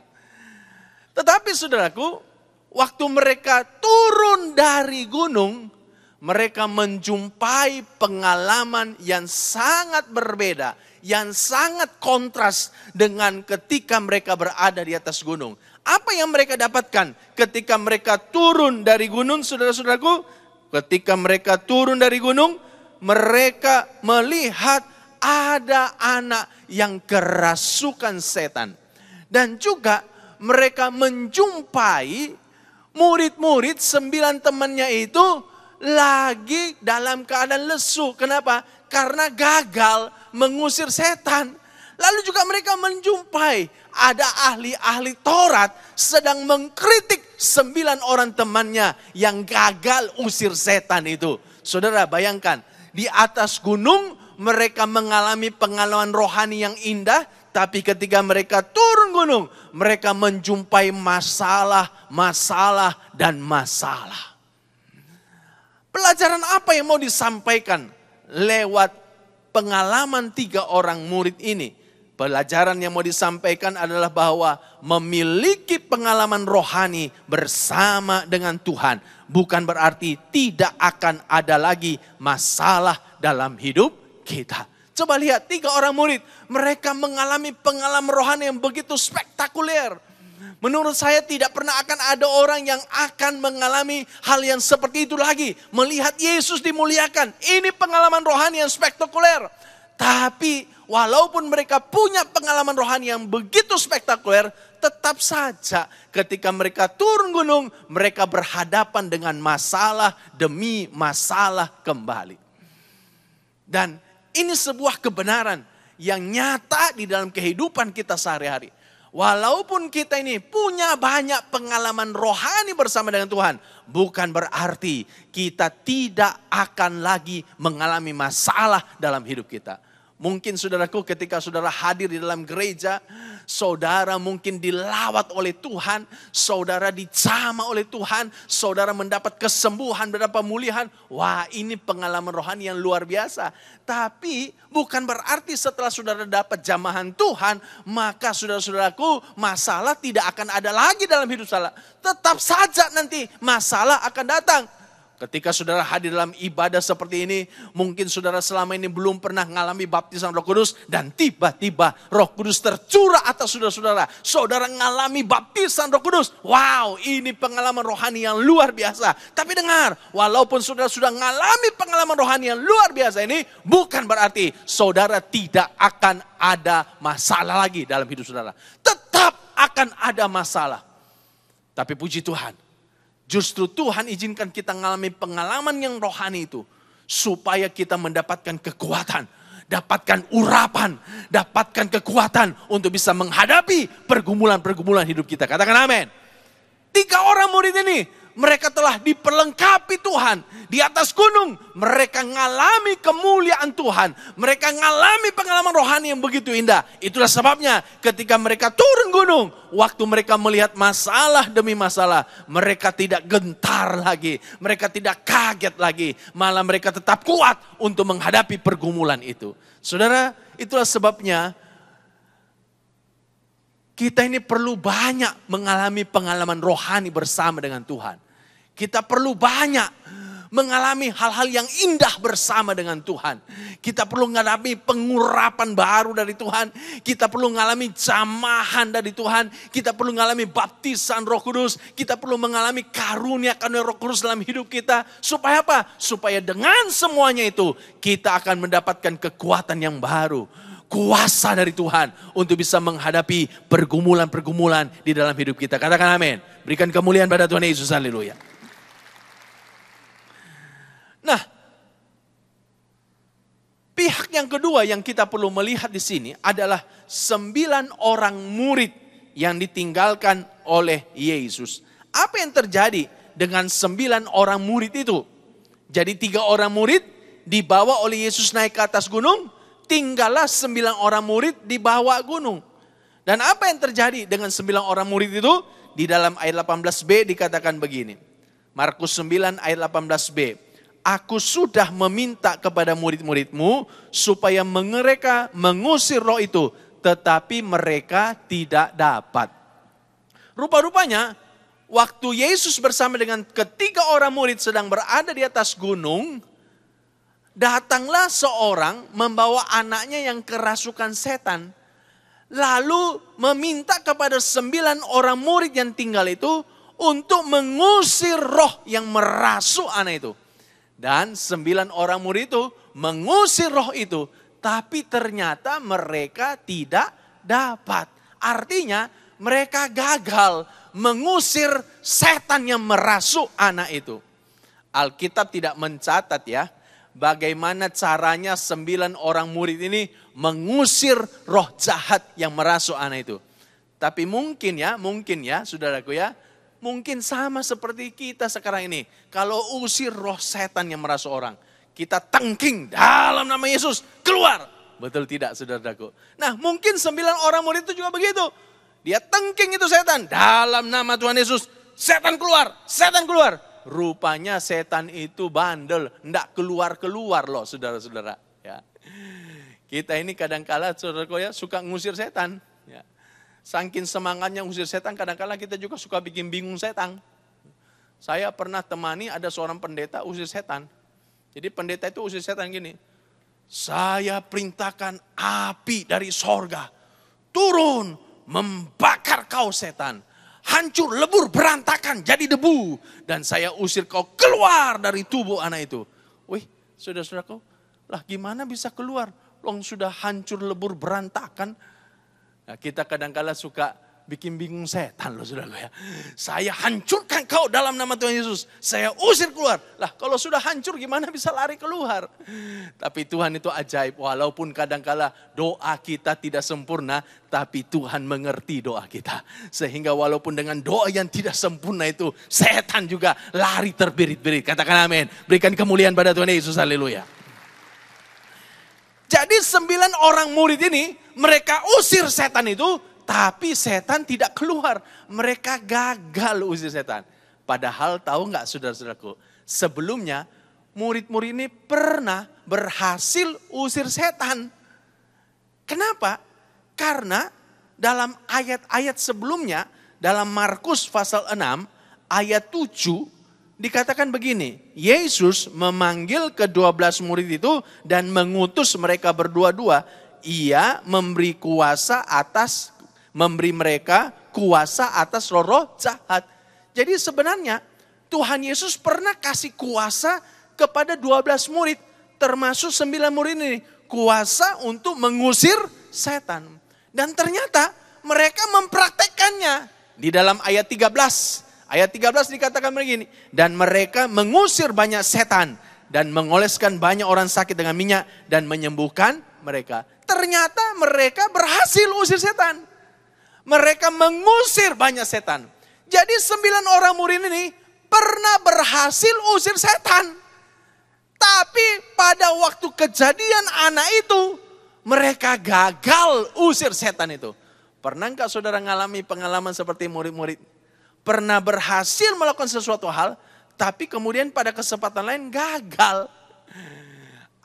Tetapi saudaraku, waktu mereka turun dari gunung, mereka menjumpai pengalaman yang sangat berbeda, yang sangat kontras dengan ketika mereka berada di atas gunung. Apa yang mereka dapatkan ketika mereka turun dari gunung, saudara-saudaraku? Ketika mereka turun dari gunung, mereka melihat ada anak yang kerasukan setan. Dan juga mereka menjumpai murid-murid 9 temannya itu lagi dalam keadaan lesu. Kenapa? Karena gagal mengusir setan. Lalu juga mereka menjumpai ada ahli-ahli Taurat sedang mengkritik 9 orang temannya yang gagal usir setan itu. Saudara bayangkan, di atas gunung mereka mengalami pengalaman rohani yang indah. Tapi ketika mereka turun gunung, mereka menjumpai masalah, dan masalah. Pelajaran apa yang mau disampaikan lewat pengalaman 3 orang murid ini? Pelajaran yang mau disampaikan adalah bahwa memiliki pengalaman rohani bersama dengan Tuhan bukan berarti tidak akan ada lagi masalah dalam hidup kita. Coba lihat 3 orang murid, mereka mengalami pengalaman rohani yang begitu spektakuler. Menurut saya tidak pernah akan ada orang yang akan mengalami hal yang seperti itu lagi. Melihat Yesus dimuliakan. Ini pengalaman rohani yang spektakuler. Tapi walaupun mereka punya pengalaman rohani yang begitu spektakuler, tetap saja ketika mereka turun gunung, mereka berhadapan dengan masalah demi masalah kembali. Dan ini sebuah kebenaran yang nyata di dalam kehidupan kita sehari-hari. Walaupun kita ini punya banyak pengalaman rohani bersama dengan Tuhan, bukan berarti kita tidak akan lagi mengalami masalah dalam hidup kita. Mungkin saudaraku ketika saudara hadir di dalam gereja, saudara mungkin dilawat oleh Tuhan, saudara dicama oleh Tuhan, saudara mendapat kesembuhan, mendapat pemulihan. Wah, ini pengalaman rohani yang luar biasa. Tapi bukan berarti setelah saudara dapat jamahan Tuhan, maka saudara-saudaraku masalah tidak akan ada lagi dalam hidup saudara. Tetap saja nanti masalah akan datang. Ketika saudara hadir dalam ibadah seperti ini, mungkin saudara selama ini belum pernah mengalami baptisan Roh Kudus dan tiba-tiba Roh Kudus tercurah atas saudara-saudara. Saudara mengalami baptisan Roh Kudus. Wow, ini pengalaman rohani yang luar biasa. Tapi dengar, walaupun saudara sudah mengalami pengalaman rohani yang luar biasa ini, bukan berarti saudara tidak akan ada masalah lagi dalam hidup saudara. Tetap akan ada masalah. Tapi puji Tuhan, justru Tuhan izinkan kita mengalami pengalaman yang rohani itu. Supaya kita mendapatkan kekuatan. Dapatkan urapan. Dapatkan kekuatan untuk bisa menghadapi pergumulan-pergumulan hidup kita. Katakan amin. 3 orang murid ini, mereka telah diperlengkapi Tuhan. Di atas gunung, mereka mengalami kemuliaan Tuhan. Mereka mengalami pengalaman rohani yang begitu indah. Itulah sebabnya ketika mereka turun gunung, waktu mereka melihat masalah demi masalah, mereka tidak gentar lagi. Mereka tidak kaget lagi. Malah mereka tetap kuat untuk menghadapi pergumulan itu. Saudara, itulah sebabnya kita ini perlu banyak mengalami pengalaman rohani bersama dengan Tuhan. Kita perlu banyak mengalami hal-hal yang indah bersama dengan Tuhan. Kita perlu mengalami pengurapan baru dari Tuhan. Kita perlu mengalami jamahan dari Tuhan. Kita perlu mengalami baptisan Roh Kudus. Kita perlu mengalami karunia Roh Kudus dalam hidup kita. Supaya apa? Supaya dengan semuanya itu kita akan mendapatkan kekuatan yang baru. Kuasa dari Tuhan untuk bisa menghadapi pergumulan-pergumulan di dalam hidup kita. Katakan amin. Berikan kemuliaan pada Tuhan Yesus. Haleluya. Nah, pihak yang kedua yang kita perlu melihat di sini adalah 9 orang murid yang ditinggalkan oleh Yesus. Apa yang terjadi dengan 9 orang murid itu? Jadi 3 orang murid dibawa oleh Yesus naik ke atas gunung, tinggallah 9 orang murid dibawa gunung. Dan apa yang terjadi dengan 9 orang murid itu? Di dalam ayat 18b dikatakan begini. Markus 9 ayat 18b. Aku sudah meminta kepada murid-muridmu supaya mereka mengusir roh itu, tetapi mereka tidak dapat. Rupa-rupanya, waktu Yesus bersama dengan ketiga orang murid sedang berada di atas gunung, datanglah seorang membawa anaknya yang kerasukan setan. Lalu meminta kepada 9 orang murid yang tinggal itu untuk mengusir roh yang merasuk anak itu. Dan 9 orang murid itu mengusir roh itu, tapi ternyata mereka tidak dapat. Artinya mereka gagal mengusir setan yang merasuk anak itu. Alkitab tidak mencatat ya, bagaimana caranya 9 orang murid ini mengusir roh jahat yang merasuk anak itu. Tapi mungkin ya saudaraku ya, mungkin sama seperti kita sekarang ini. Kalau usir roh setan yang merasuk orang, kita tengking dalam nama Yesus, keluar. Betul tidak saudaraku? Nah mungkin 9 orang murid itu juga begitu. Dia tengking itu setan dalam nama Tuhan Yesus. Setan keluar, setan keluar. Rupanya setan itu bandel, enggak keluar-keluar loh saudara-saudara. Ya. Kita ini kadang-kala saudaraku ya suka ngusir setan. Ya. Saking semangatnya ngusir setan, kadang-kala kita juga suka bikin bingung setan. Saya pernah temani ada seorang pendeta usir setan. Jadi pendeta itu usir setan gini. Saya perintahkan api dari sorga. Turun, membakar kau setan. Hancur, lebur, berantakan, jadi debu. Dan saya usir kau keluar dari tubuh anak itu. Wih, saudara-saudaraku, lah gimana bisa keluar? Long sudah hancur, lebur, berantakan. Nah, kita kadang-kala suka bikin bingung setan loh saudara ya. Saya hancurkan kau dalam nama Tuhan Yesus. Saya usir keluar. Lah kalau sudah hancur gimana bisa lari keluar? Tapi Tuhan itu ajaib. Walaupun kadang-kala doa kita tidak sempurna. Tapi Tuhan mengerti doa kita. Sehingga walaupun dengan doa yang tidak sempurna itu. Setan juga lari terbirit-birit. Katakan amin. Berikan kemuliaan pada Tuhan Yesus. Haleluya. Jadi 9 orang murid ini. Mereka usir setan itu. Tapi setan tidak keluar. Mereka gagal usir setan. Padahal tahu nggak saudara-saudaraku. Sebelumnya murid-murid ini pernah berhasil usir setan. Kenapa? Karena dalam ayat-ayat sebelumnya. Dalam Markus pasal 6 ayat 7. Dikatakan begini. Yesus memanggil ke-12 murid itu. Dan mengutus mereka berdua-dua. Ia memberi mereka kuasa atas roh jahat. Jadi sebenarnya Tuhan Yesus pernah kasih kuasa kepada 12 murid. Termasuk 9 murid ini. Kuasa untuk mengusir setan. Dan ternyata mereka mempraktekkannya. Di dalam ayat 13. Ayat 13 dikatakan begini. Dan mereka mengusir banyak setan. Dan mengoleskan banyak orang sakit dengan minyak. Dan menyembuhkan mereka. Ternyata mereka berhasil usir setan. Mereka mengusir banyak setan. Jadi 9 orang murid ini pernah berhasil usir setan. Tapi pada waktu kejadian anak itu, mereka gagal usir setan itu. Pernah enggak saudara mengalami pengalaman seperti murid-murid? Pernah berhasil melakukan sesuatu hal, tapi kemudian pada kesempatan lain gagal.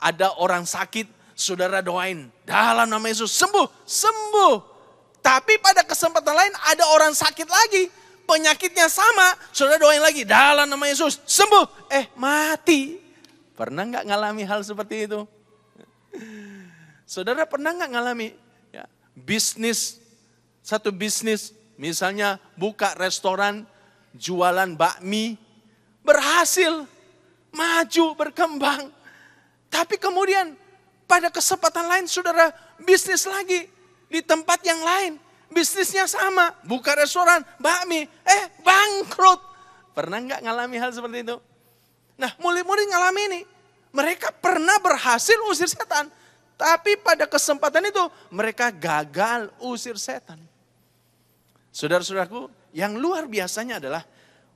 Ada orang sakit, saudara doain, dalam nama Yesus sembuh, sembuh. Tapi pada kesempatan lain ada orang sakit lagi. penyakitnya sama, saudara doain lagi, dalam nama Yesus, sembuh. Mati. Pernah nggak ngalami hal seperti itu? Saudara pernah nggak ngalami ya, satu bisnis, misalnya buka restoran, jualan bakmi, berhasil, maju, berkembang. Tapi kemudian pada kesempatan lain saudara bisnis lagi di tempat yang lain. Bisnisnya sama, buka restoran, bakmi, bangkrut. Pernah nggak ngalami hal seperti itu? Nah, murid-murid ngalami ini. Mereka pernah berhasil usir setan. Tapi pada kesempatan itu mereka gagal usir setan. Saudara-saudaraku, yang luar biasanya adalah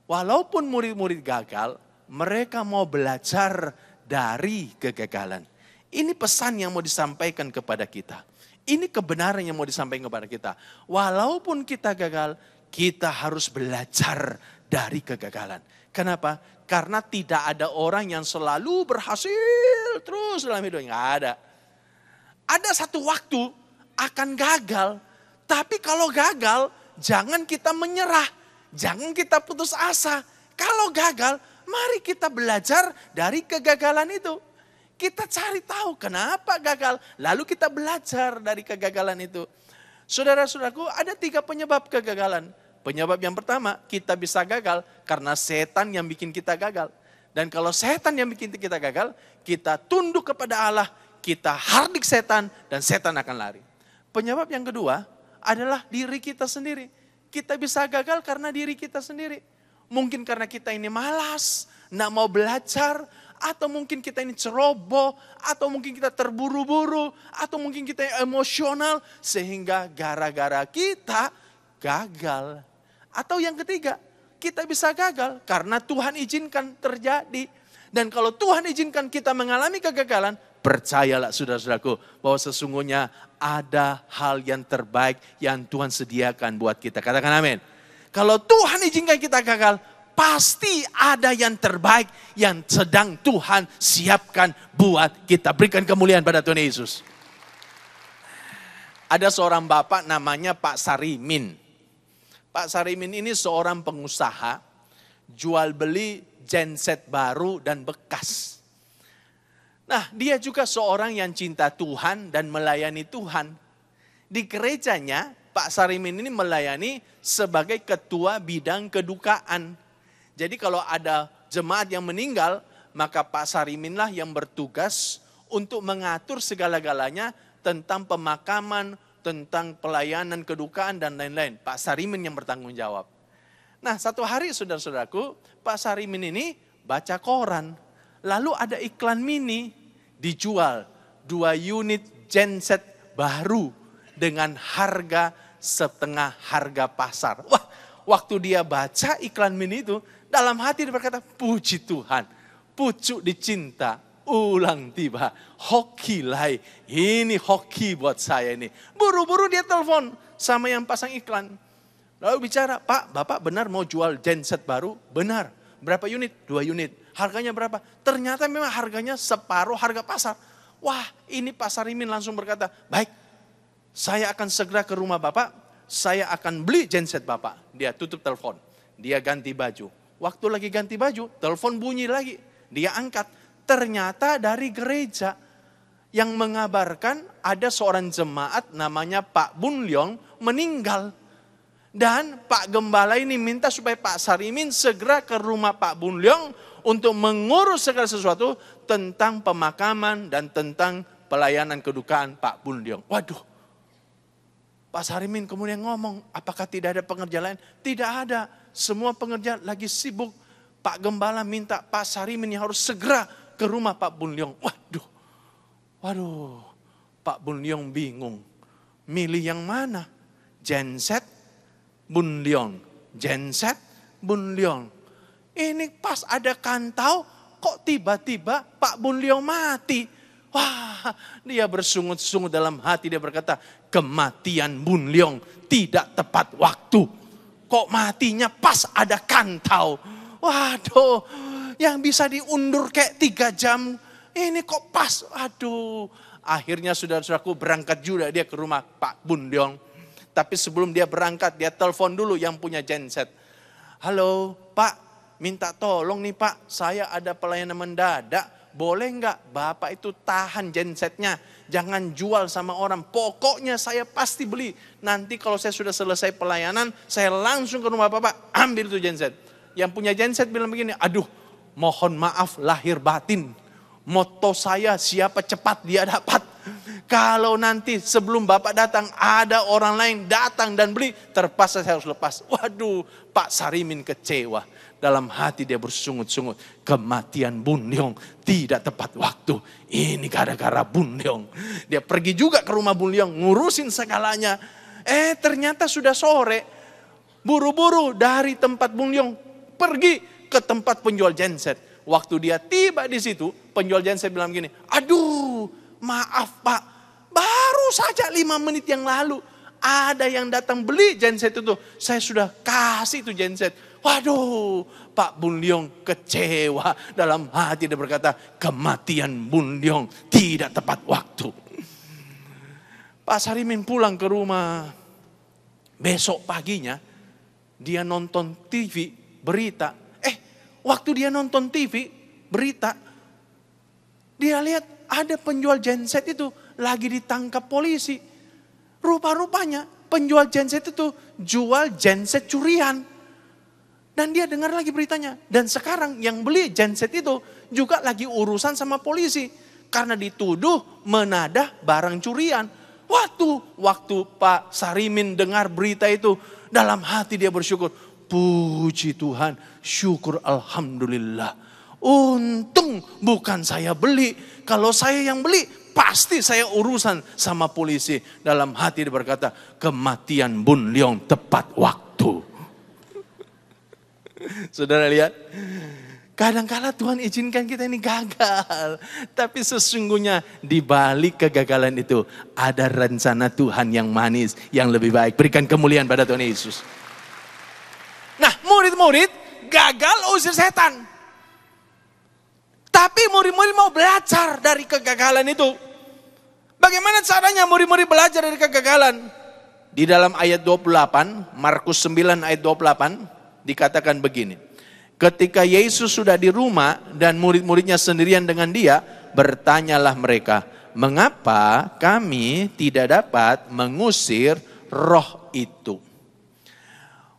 walaupun murid-murid gagal, mereka mau belajar dari kegagalan. Ini pesan yang mau disampaikan kepada kita. Ini kebenaran yang mau disampaikan kepada kita. Walaupun kita gagal, kita harus belajar dari kegagalan. Kenapa? Karena tidak ada orang yang selalu berhasil terus dalam hidupnya. Nggak ada. Ada satu waktu akan gagal. Tapi kalau gagal, jangan kita menyerah. Jangan kita putus asa. Kalau gagal, mari kita belajar dari kegagalan itu. Kita cari tahu kenapa gagal. Lalu kita belajar dari kegagalan itu. Saudara-saudaraku, ada 3 penyebab kegagalan. Penyebab yang pertama, kita bisa gagal karena setan yang bikin kita gagal. Dan kalau setan yang bikin kita gagal, kita tunduk kepada Allah, kita hardik setan, dan setan akan lari. Penyebab yang kedua adalah diri kita sendiri. Kita bisa gagal karena diri kita sendiri. Mungkin karena kita ini malas, nggak mau belajar, atau mungkin kita ini ceroboh, atau mungkin kita terburu-buru, atau mungkin kita emosional, sehingga gara-gara kita gagal. Atau yang ketiga, kita bisa gagal karena Tuhan izinkan terjadi. Dan kalau Tuhan izinkan kita mengalami kegagalan, percayalah saudara-saudaraku bahwa sesungguhnya ada hal yang terbaik yang Tuhan sediakan buat kita. Katakan amin. Kalau Tuhan izinkan kita gagal, pasti ada yang terbaik yang sedang Tuhan siapkan buat kita. Berikan kemuliaan pada Tuhan Yesus. Ada seorang bapak namanya Pak Sarimin. Pak Sarimin ini seorang pengusaha, jual beli genset baru dan bekas. Nah, dia juga seorang yang cinta Tuhan dan melayani Tuhan. Di gerejanya, Pak Sarimin ini melayani sebagai ketua bidang kedukaan. Jadi kalau ada jemaat yang meninggal, maka Pak Sariminlah yang bertugas untuk mengatur segala-galanya tentang pemakaman, tentang pelayanan kedukaan dan lain-lain. Pak Sarimin yang bertanggung jawab. Nah, satu hari saudara-saudaraku, Pak Sarimin ini baca koran. Lalu ada iklan mini dijual 2 unit genset baru dengan harga setengah harga pasar. Wah, waktu dia baca iklan mini itu, dalam hati dia berkata, puji Tuhan, pucuk dicinta, ulang tiba, hoki lai, ini hoki buat saya ini. Buru-buru dia telepon sama yang pasang iklan. Lalu bicara, Pak, Bapak benar mau jual genset baru? Benar. Berapa unit? 2 unit. Harganya berapa? Ternyata memang harganya separuh harga pasar. Wah, ini Pak Sarimin langsung berkata, baik, saya akan segera ke rumah Bapak, saya akan beli genset Bapak. Dia tutup telepon, dia ganti baju. Waktu lagi ganti baju, telepon bunyi lagi. Dia angkat, ternyata dari gereja yang mengabarkan ada seorang jemaat namanya Pak Bun Leong meninggal. Dan Pak Gembala ini minta supaya Pak Sarimin segera ke rumah Pak Bun Leong untuk mengurus segala sesuatu tentang pemakaman dan tentang pelayanan kedukaan Pak Bun Leong. Waduh, Pak Sarimin kemudian ngomong, apakah tidak ada pengerjaan lain? Tidak ada, semua pengerjaan lagi sibuk. Pak Gembala minta Pak Sarimin yang harus segera ke rumah Pak Bun Leong. Waduh, Pak Bun Leong bingung. Milih yang mana? Genset, Bun Leong. Genset, Bun Leong. Ini pas ada kantau, kok tiba-tiba Pak Bun Leong mati. Wah, dia bersungut-sungut dalam hati. Dia berkata, kematian Bun Leong tidak tepat waktu. Kok matinya pas ada kantau. Waduh, yang bisa diundur kayak 3 jam. Ini kok pas, aduh. Akhirnya saudara-saudaraku berangkat juga dia ke rumah Pak Bun Leong. Tapi sebelum dia berangkat, dia telepon dulu yang punya genset. Halo Pak, minta tolong nih Pak, saya ada pelayanan mendadak. Boleh nggak Bapak itu tahan gensetnya, jangan jual sama orang. Pokoknya saya pasti beli. Nanti kalau saya sudah selesai pelayanan, saya langsung ke rumah Bapak, ambil tuh genset. Yang punya genset bilang begini, aduh mohon maaf lahir batin. Moto saya siapa cepat dia dapat. Kalau nanti sebelum Bapak datang ada orang lain datang dan beli, terpaksa saya harus lepas. Waduh, Pak Sarimin kecewa. Dalam hati dia bersungut-sungut, kematian Bun Leong tidak tepat waktu. Ini gara-gara Bun Leong. Dia pergi juga ke rumah Bun Leong, ngurusin segalanya. Ternyata sudah sore. Buru-buru dari tempat Bun Leong pergi ke tempat penjual genset. Waktu dia tiba di situ, penjual genset bilang gini, aduh maaf Pak, baru saja 5 menit yang lalu ada yang datang beli genset itu. Saya sudah kasih itu genset. Waduh, Pak Bun Leong kecewa. Dalam hati dia berkata, kematian Bun Leong tidak tepat waktu. Pak Sarimin pulang ke rumah. Besok paginya, dia nonton TV, berita. Waktu dia nonton TV, berita, dia lihat ada penjual genset itu lagi ditangkap polisi. Rupa-rupanya penjual genset itu jual genset curian. Dan dia dengar lagi beritanya. Dan sekarang yang beli genset itu juga lagi urusan sama polisi. Karena dituduh menadah barang curian. Waktu Pak Sarimin dengar berita itu, dalam hati dia bersyukur. Puji Tuhan, syukur alhamdulillah. Untung bukan saya beli. Kalau saya yang beli, pasti saya urusan sama polisi. Dalam hati dia berkata, kematian Bun Leong tepat waktu. Saudara lihat, kadang-kala Tuhan izinkan kita ini gagal. Tapi sesungguhnya di balik kegagalan itu ada rencana Tuhan yang manis, yang lebih baik. Berikan kemuliaan pada Tuhan Yesus. Nah, murid-murid gagal usir setan. Tapi murid-murid mau belajar dari kegagalan itu. Bagaimana caranya murid-murid belajar dari kegagalan? Di dalam ayat 28, Markus 9 ayat 28, dikatakan begini. Ketika Yesus sudah di rumah dan murid-muridnya sendirian dengan dia, bertanyalah mereka, mengapa kami tidak dapat mengusir roh itu?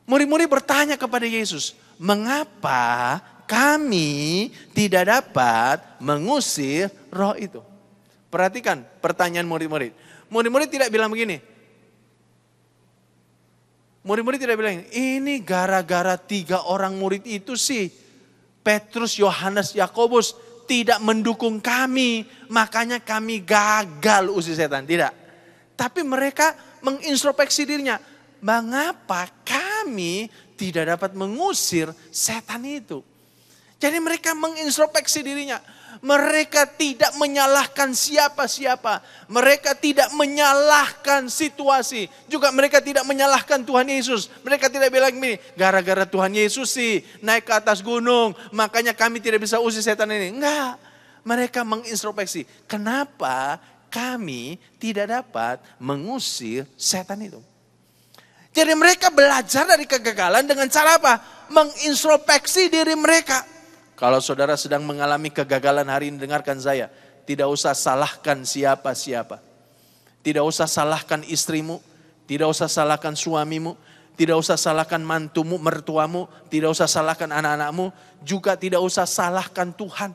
Murid-murid bertanya kepada Yesus, mengapa kami tidak dapat mengusir roh itu? Perhatikan pertanyaan murid-murid. Murid-murid tidak bilang begini. Murid-murid tidak bilang, ini gara-gara 3 orang murid itu sih. Petrus, Yohanes, Yakobus tidak mendukung kami. Makanya kami gagal usir setan. Tidak. Tapi mereka mengintrospeksi dirinya. Mengapa kami tidak dapat mengusir setan itu? Jadi mereka mengintrospeksi dirinya. Mereka tidak menyalahkan siapa-siapa. Mereka tidak menyalahkan situasi. Juga mereka tidak menyalahkan Tuhan Yesus. Mereka tidak bilang ini, gara-gara Tuhan Yesus sih naik ke atas gunung, makanya kami tidak bisa usir setan ini. Enggak. Mereka mengintrospeksi. Kenapa kami tidak dapat mengusir setan itu? Jadi mereka belajar dari kegagalan dengan cara apa? Mengintrospeksi diri mereka. Kalau saudara sedang mengalami kegagalan hari ini, dengarkan saya. Tidak usah salahkan siapa-siapa. Tidak usah salahkan istrimu. Tidak usah salahkan suamimu. Tidak usah salahkan mantumu, mertuamu. Tidak usah salahkan anak-anakmu. Juga tidak usah salahkan Tuhan.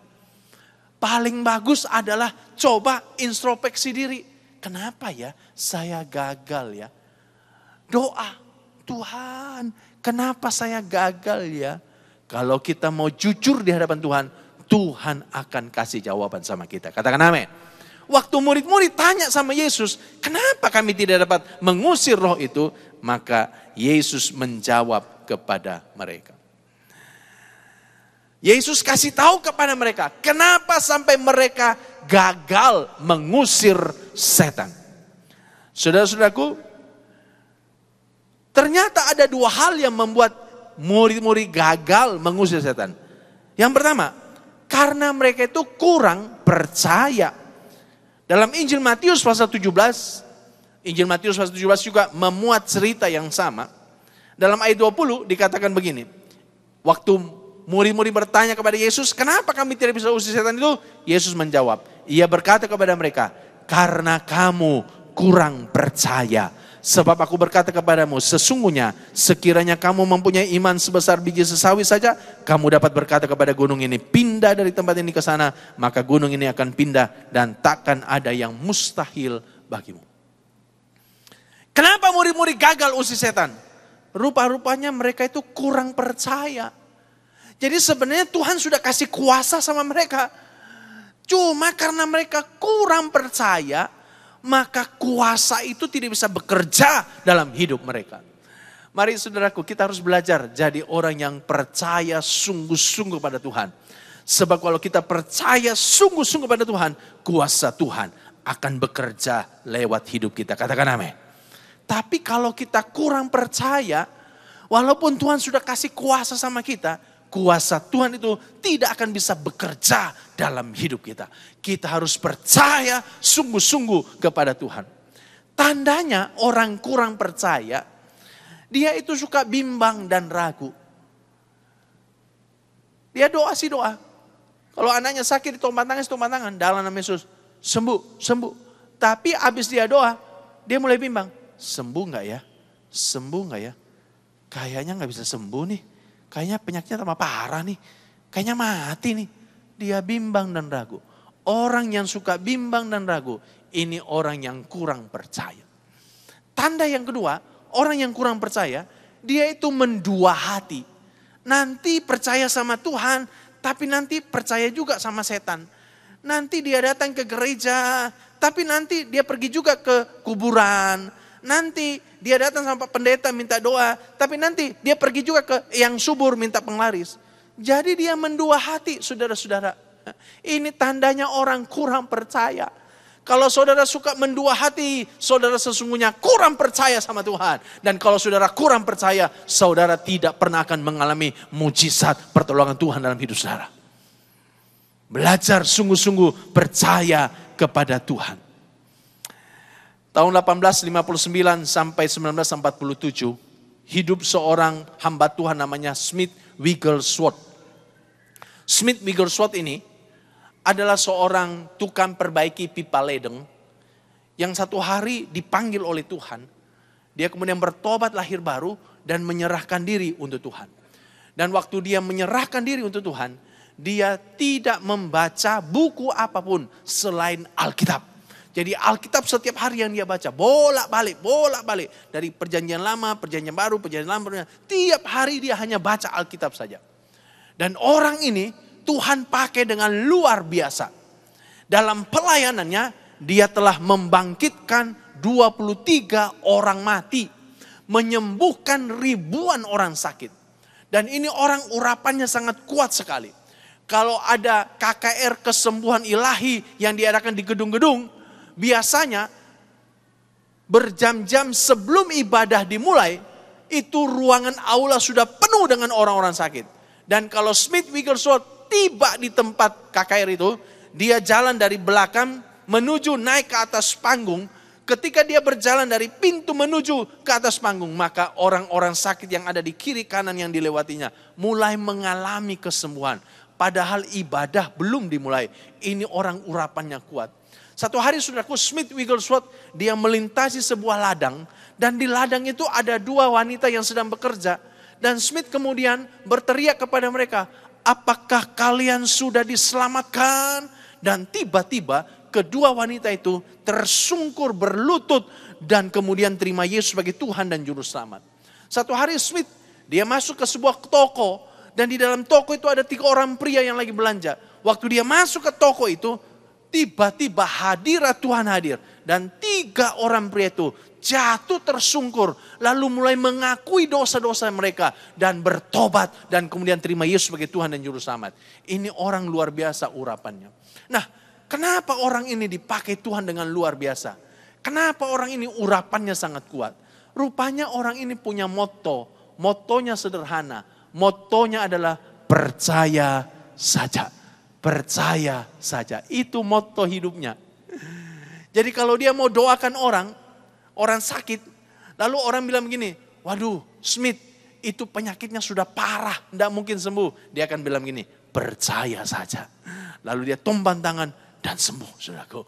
Paling bagus adalah coba introspeksi diri. Kenapa ya saya gagal ya? Doa, Tuhan kenapa saya gagal ya? Kalau kita mau jujur di hadapan Tuhan, Tuhan akan kasih jawaban sama kita. Katakan amin. Waktu murid-murid tanya sama Yesus, kenapa kami tidak dapat mengusir roh itu? Maka Yesus menjawab kepada mereka. Yesus kasih tahu kepada mereka, kenapa sampai mereka gagal mengusir setan. Saudara-saudaraku, ternyata ada 2 hal yang membuat murid-murid gagal mengusir setan. Yang pertama, karena mereka itu kurang percaya. Dalam Injil Matius pasal 17, Injil Matius pasal 17 juga memuat cerita yang sama. Dalam ayat 20 dikatakan begini, Waktu murid-murid bertanya kepada Yesus, kenapa kami tidak bisa usir setan itu? Yesus menjawab, ia berkata kepada mereka, karena kamu kurang percaya. Sebab aku berkata kepadamu, sesungguhnya sekiranya kamu mempunyai iman sebesar biji sesawi saja, kamu dapat berkata kepada gunung ini, pindah dari tempat ini ke sana, maka gunung ini akan pindah dan takkan ada yang mustahil bagimu. Kenapa murid-murid gagal usir setan? Rupa-rupanya mereka itu kurang percaya. Jadi sebenarnya Tuhan sudah kasih kuasa sama mereka. Cuma karena mereka kurang percaya, maka kuasa itu tidak bisa bekerja dalam hidup mereka. Mari saudaraku, kita harus belajar jadi orang yang percaya sungguh-sungguh pada Tuhan. Sebab kalau kita percaya sungguh-sungguh pada Tuhan, kuasa Tuhan akan bekerja lewat hidup kita. Katakan amin. Tapi kalau kita kurang percaya, walaupun Tuhan sudah kasih kuasa sama kita, kuasa Tuhan itu tidak akan bisa bekerja dalam hidup kita. Kita harus percaya sungguh-sungguh kepada Tuhan. Tandanya orang kurang percaya, dia itu suka bimbang dan ragu. Dia doa sih doa. Kalau anaknya sakit ditumpang tangan, dalam nama Yesus, sembuh, sembuh. Tapi abis dia doa, dia mulai bimbang. Sembuh gak ya? Sembuh gak ya? Kayaknya gak bisa sembuh nih. Kayaknya penyakitnya tambah parah nih. Kayaknya mati nih. Dia bimbang dan ragu. Orang yang suka bimbang dan ragu, ini orang yang kurang percaya. Tanda yang kedua, orang yang kurang percaya, dia itu mendua hati. Nanti percaya sama Tuhan, tapi nanti percaya juga sama setan. Nanti dia datang ke gereja, tapi nanti dia pergi juga ke kuburan. Nanti dia datang sama pendeta minta doa, tapi nanti dia pergi juga ke yang subur minta penglaris. Jadi dia mendua hati, saudara-saudara. Ini tandanya orang kurang percaya. Kalau saudara suka mendua hati, saudara sesungguhnya kurang percaya sama Tuhan. Dan kalau saudara kurang percaya, saudara tidak pernah akan mengalami mujizat pertolongan Tuhan dalam hidup saudara. Belajar sungguh-sungguh percaya kepada Tuhan. Tahun 1859 sampai 1947, hidup seorang hamba Tuhan namanya Smith Wigglesworth. Smith Wigglesworth ini adalah seorang tukang perbaiki pipa ledeng yang satu hari dipanggil oleh Tuhan. Dia kemudian bertobat lahir baru dan menyerahkan diri untuk Tuhan. Dan waktu dia menyerahkan diri untuk Tuhan, dia tidak membaca buku apapun selain Alkitab. Jadi Alkitab setiap hari yang dia baca, bolak-balik. Dari perjanjian lama, perjanjian baru, perjanjian lama. Tiap hari dia hanya baca Alkitab saja. Dan orang ini Tuhan pakai dengan luar biasa. Dalam pelayanannya, dia telah membangkitkan 23 orang mati. Menyembuhkan ribuan orang sakit. Dan ini orang urapannya sangat kuat sekali. Kalau ada KKR kesembuhan ilahi yang diadakan di gedung-gedung, biasanya berjam-jam sebelum ibadah dimulai, itu ruangan aula sudah penuh dengan orang-orang sakit. Dan kalau Smith Wigglesworth tiba di tempat KKR itu, dia jalan dari belakang menuju naik ke atas panggung. Ketika dia berjalan dari pintu menuju ke atas panggung, maka orang-orang sakit yang ada di kiri kanan yang dilewatinya mulai mengalami kesembuhan. Padahal ibadah belum dimulai. Ini orang urapannya kuat. Satu hari saudaraku, Smith Wigglesworth, dia melintasi sebuah ladang. Dan di ladang itu ada dua wanita yang sedang bekerja. Dan Smith kemudian berteriak kepada mereka, apakah kalian sudah diselamatkan? Dan tiba-tiba kedua wanita itu tersungkur berlutut. Dan kemudian terima Yesus sebagai Tuhan dan Juru Selamat. Satu hari Smith, dia masuk ke sebuah toko. Dan di dalam toko itu ada 3 orang pria yang lagi belanja. Waktu dia masuk ke toko itu, tiba-tiba hadirat Tuhan hadir. Dan 3 orang pria itu jatuh tersungkur. Lalu mulai mengakui dosa-dosa mereka. Dan bertobat. Dan kemudian terima Yesus sebagai Tuhan dan Juru Selamat. Ini orang luar biasa urapannya. Nah, kenapa orang ini dipakai Tuhan dengan luar biasa? Kenapa orang ini urapannya sangat kuat? Rupanya orang ini punya motto. Mottonya sederhana. Mottonya adalah percaya saja. Percaya saja. Itu motto hidupnya. Jadi kalau dia mau doakan orang sakit. Lalu orang bilang begini, waduh Smith, itu penyakitnya sudah parah, tidak mungkin sembuh. Dia akan bilang gini, percaya saja. Lalu dia tumpang tangan dan sembuh, saudaraku.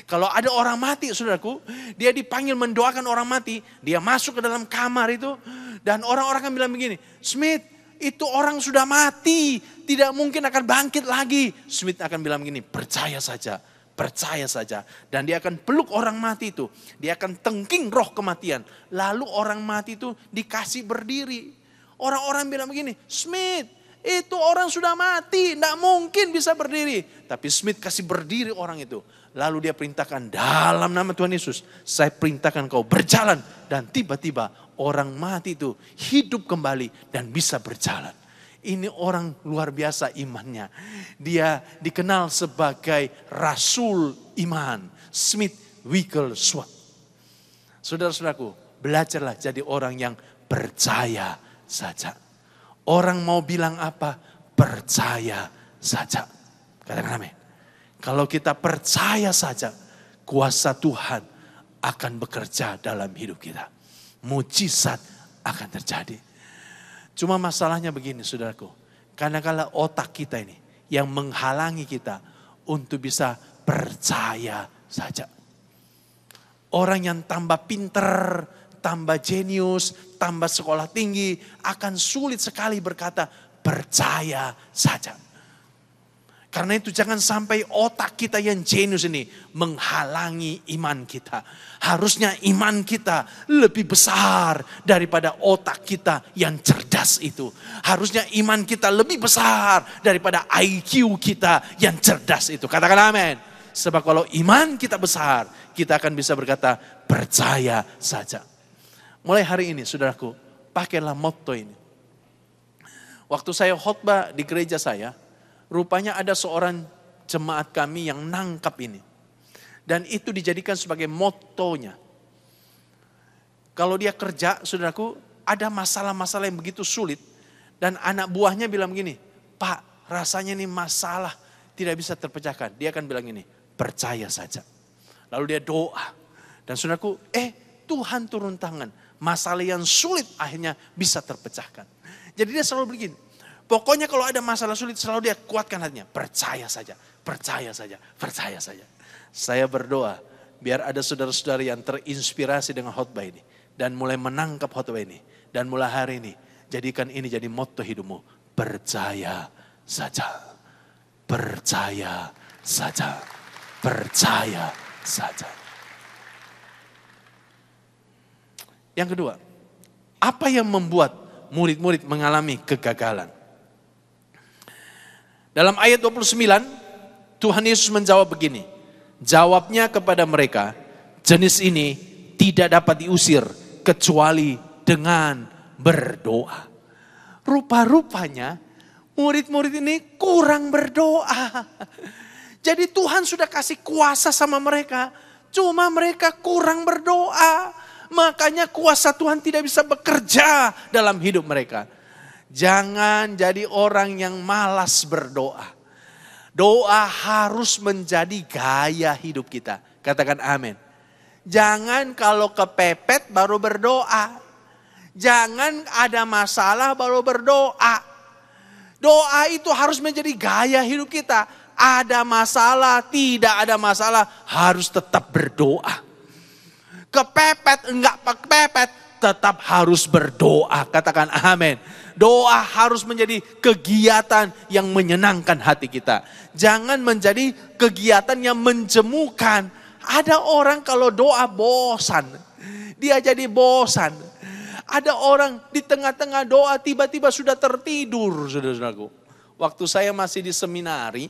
Kalau ada orang mati, saudaraku, dia dipanggil mendoakan orang mati, dia masuk ke dalam kamar itu, dan orang-orang akan bilang begini, Smith, itu orang sudah mati, tidak mungkin akan bangkit lagi. Smith akan bilang begini, percaya saja. Percaya saja. Dan dia akan peluk orang mati itu. Dia akan tengking roh kematian. Lalu orang mati itu dikasih berdiri. Orang-orang bilang begini, Smith, itu orang sudah mati, tidak mungkin bisa berdiri. Tapi Smith kasih berdiri orang itu. Lalu dia perintahkan, dalam nama Tuhan Yesus, saya perintahkan kau berjalan. Dan tiba-tiba orang mati itu hidup kembali dan bisa berjalan. Ini orang luar biasa imannya. Dia dikenal sebagai Rasul Iman, Smith Wigglesworth. Saudara-saudaraku, belajarlah jadi orang yang percaya saja. Orang mau bilang apa, percaya saja. Katakan amin. Kalau kita percaya saja, kuasa Tuhan akan bekerja dalam hidup kita. Mujizat akan terjadi. Cuma masalahnya begini, saudaraku. Kadang-kadang otak kita ini yang menghalangi kita untuk bisa percaya saja. Orang yang tambah pinter, tambah jenius, tambah sekolah tinggi akan sulit sekali berkata percaya saja. Karena itu jangan sampai otak kita yang jenius ini menghalangi iman kita. Harusnya iman kita lebih besar daripada otak kita yang cerdas itu. Harusnya iman kita lebih besar daripada IQ kita yang cerdas itu. Katakan amin. Sebab kalau iman kita besar, kita akan bisa berkata percaya saja. Mulai hari ini saudaraku, pakailah motto ini. Waktu saya khotbah di gereja saya, rupanya ada seorang jemaat kami yang nangkap ini. Dan itu dijadikan sebagai mottonya. Kalau dia kerja, saudaraku, ada masalah-masalah yang begitu sulit. Dan anak buahnya bilang gini, Pak, rasanya ini masalah tidak bisa terpecahkan. Dia akan bilang gini, percaya saja. Lalu dia doa. Dan saudaraku, Tuhan turun tangan. Masalah yang sulit akhirnya bisa terpecahkan. Jadi dia selalu begini. Pokoknya kalau ada masalah sulit selalu dia kuatkan hatinya. Percaya saja, percaya saja, percaya saja. Saya berdoa biar ada saudara-saudara yang terinspirasi dengan khotbah ini. Dan mulai menangkap khotbah ini. Dan mulai hari ini jadikan ini jadi motto hidupmu. Percaya saja, percaya saja, percaya saja. Yang kedua, apa yang membuat murid-murid mengalami kegagalan? Dalam ayat 29, Tuhan Yesus menjawab begini. Jawabnya kepada mereka, jenis ini tidak dapat diusir kecuali dengan berdoa. Rupa-rupanya murid-murid ini kurang berdoa. Jadi Tuhan sudah kasih kuasa sama mereka, cuma mereka kurang berdoa. Makanya kuasa Tuhan tidak bisa bekerja dalam hidup mereka. Jangan jadi orang yang malas berdoa. Doa harus menjadi gaya hidup kita. Katakan amin. Jangan kalau kepepet baru berdoa. Jangan ada masalah baru berdoa. Doa itu harus menjadi gaya hidup kita. Ada masalah, tidak ada masalah, harus tetap berdoa. Kepepet, enggak kepepet, tetap harus berdoa. Katakan amin. Doa harus menjadi kegiatan yang menyenangkan hati kita. Jangan menjadi kegiatan yang menjemukan. Ada orang kalau doa bosan. Dia jadi bosan. Ada orang di tengah-tengah doa tiba-tiba sudah tertidur. Saudara-saudaraku. Waktu saya masih di seminari,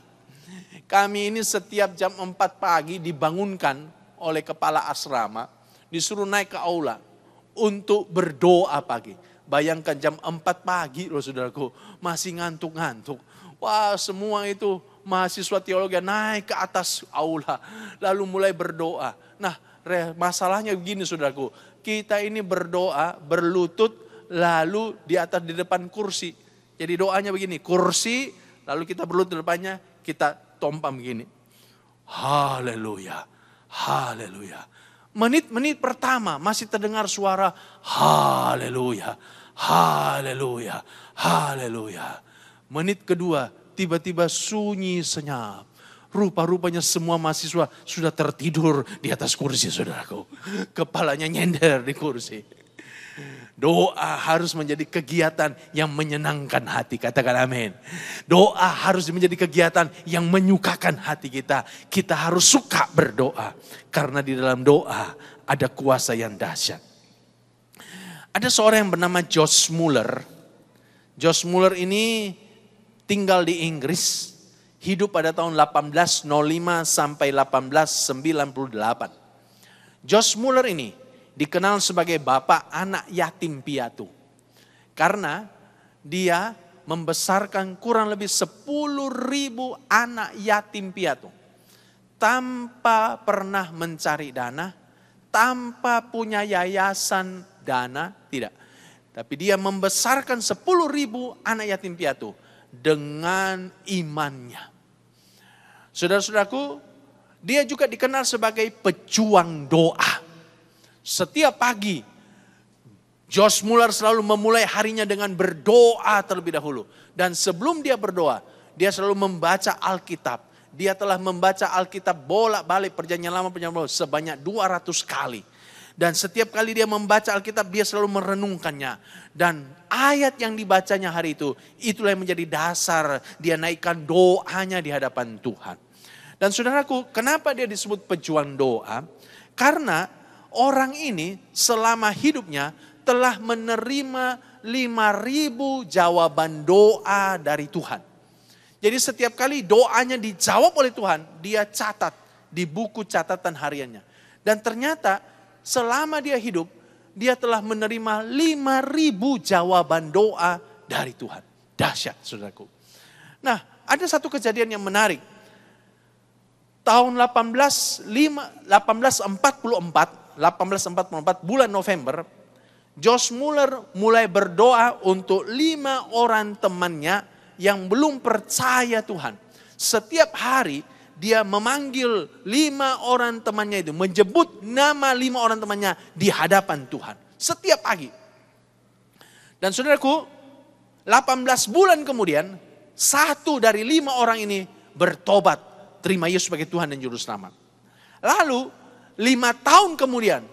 kami ini setiap jam 4 pagi dibangunkan oleh kepala asrama. Disuruh naik ke aula untuk berdoa pagi. Bayangkan jam 4 pagi loh saudaraku, masih ngantuk-ngantuk. Wah semua itu mahasiswa teologi naik ke atas aula. Lalu mulai berdoa. Nah masalahnya begini saudaraku. Kita ini berdoa berlutut lalu di atas di depan kursi. Jadi doanya begini, kursi lalu kita berlutut di depannya kita tompam begini. Haleluya, haleluya. Menit-menit pertama masih terdengar suara haleluya, Haleluya, haleluya. Menit kedua, tiba-tiba sunyi senyap. Rupa-rupanya semua mahasiswa sudah tertidur di atas kursi, saudaraku. Kepalanya nyender di kursi. Doa harus menjadi kegiatan yang menyenangkan hati. Katakan amin. Doa harus menjadi kegiatan yang menyukakan hati kita. Kita harus suka berdoa. Karena di dalam doa ada kuasa yang dahsyat. Ada seorang yang bernama Josh Muller. Josh Muller ini tinggal di Inggris. Hidup pada tahun 1805 sampai 1898. Josh Muller ini dikenal sebagai bapak anak yatim piatu. Karena dia membesarkan kurang lebih 10.000 anak yatim piatu. Tanpa pernah mencari dana, tanpa punya yayasan dana, tidak. Tapi dia membesarkan 10.000 anak yatim piatu dengan imannya. Saudara-saudaraku, dia juga dikenal sebagai pejuang doa. Setiap pagi, Josh Muller selalu memulai harinya dengan berdoa terlebih dahulu. Dan sebelum dia berdoa, dia selalu membaca Alkitab. Dia telah membaca Alkitab bolak-balik Perjanjian Lama, Perjanjian Baru sebanyak 200 kali. Dan setiap kali dia membaca Alkitab, dia selalu merenungkannya. Dan ayat yang dibacanya hari itu, itulah yang menjadi dasar dia naikkan doanya di hadapan Tuhan. Dan saudaraku, kenapa dia disebut pejuang doa? Karena orang ini selama hidupnya telah menerima 5.000 jawaban doa dari Tuhan. Jadi setiap kali doanya dijawab oleh Tuhan, dia catat di buku catatan hariannya. Dan ternyata selama dia hidup, dia telah menerima 5.000 jawaban doa dari Tuhan. Dahsyat, saudaraku. Nah, ada satu kejadian yang menarik. Tahun 1844 bulan November, Josh Muller mulai berdoa untuk 5 orang temannya yang belum percaya Tuhan. Setiap hari dia memanggil 5 orang temannya itu, menyebut nama 5 orang temannya di hadapan Tuhan. Setiap pagi. Dan saudaraku, 18 bulan kemudian, 1 dari 5 orang ini bertobat, terima Yesus sebagai Tuhan dan Juru Selamat. Lalu 5 tahun kemudian,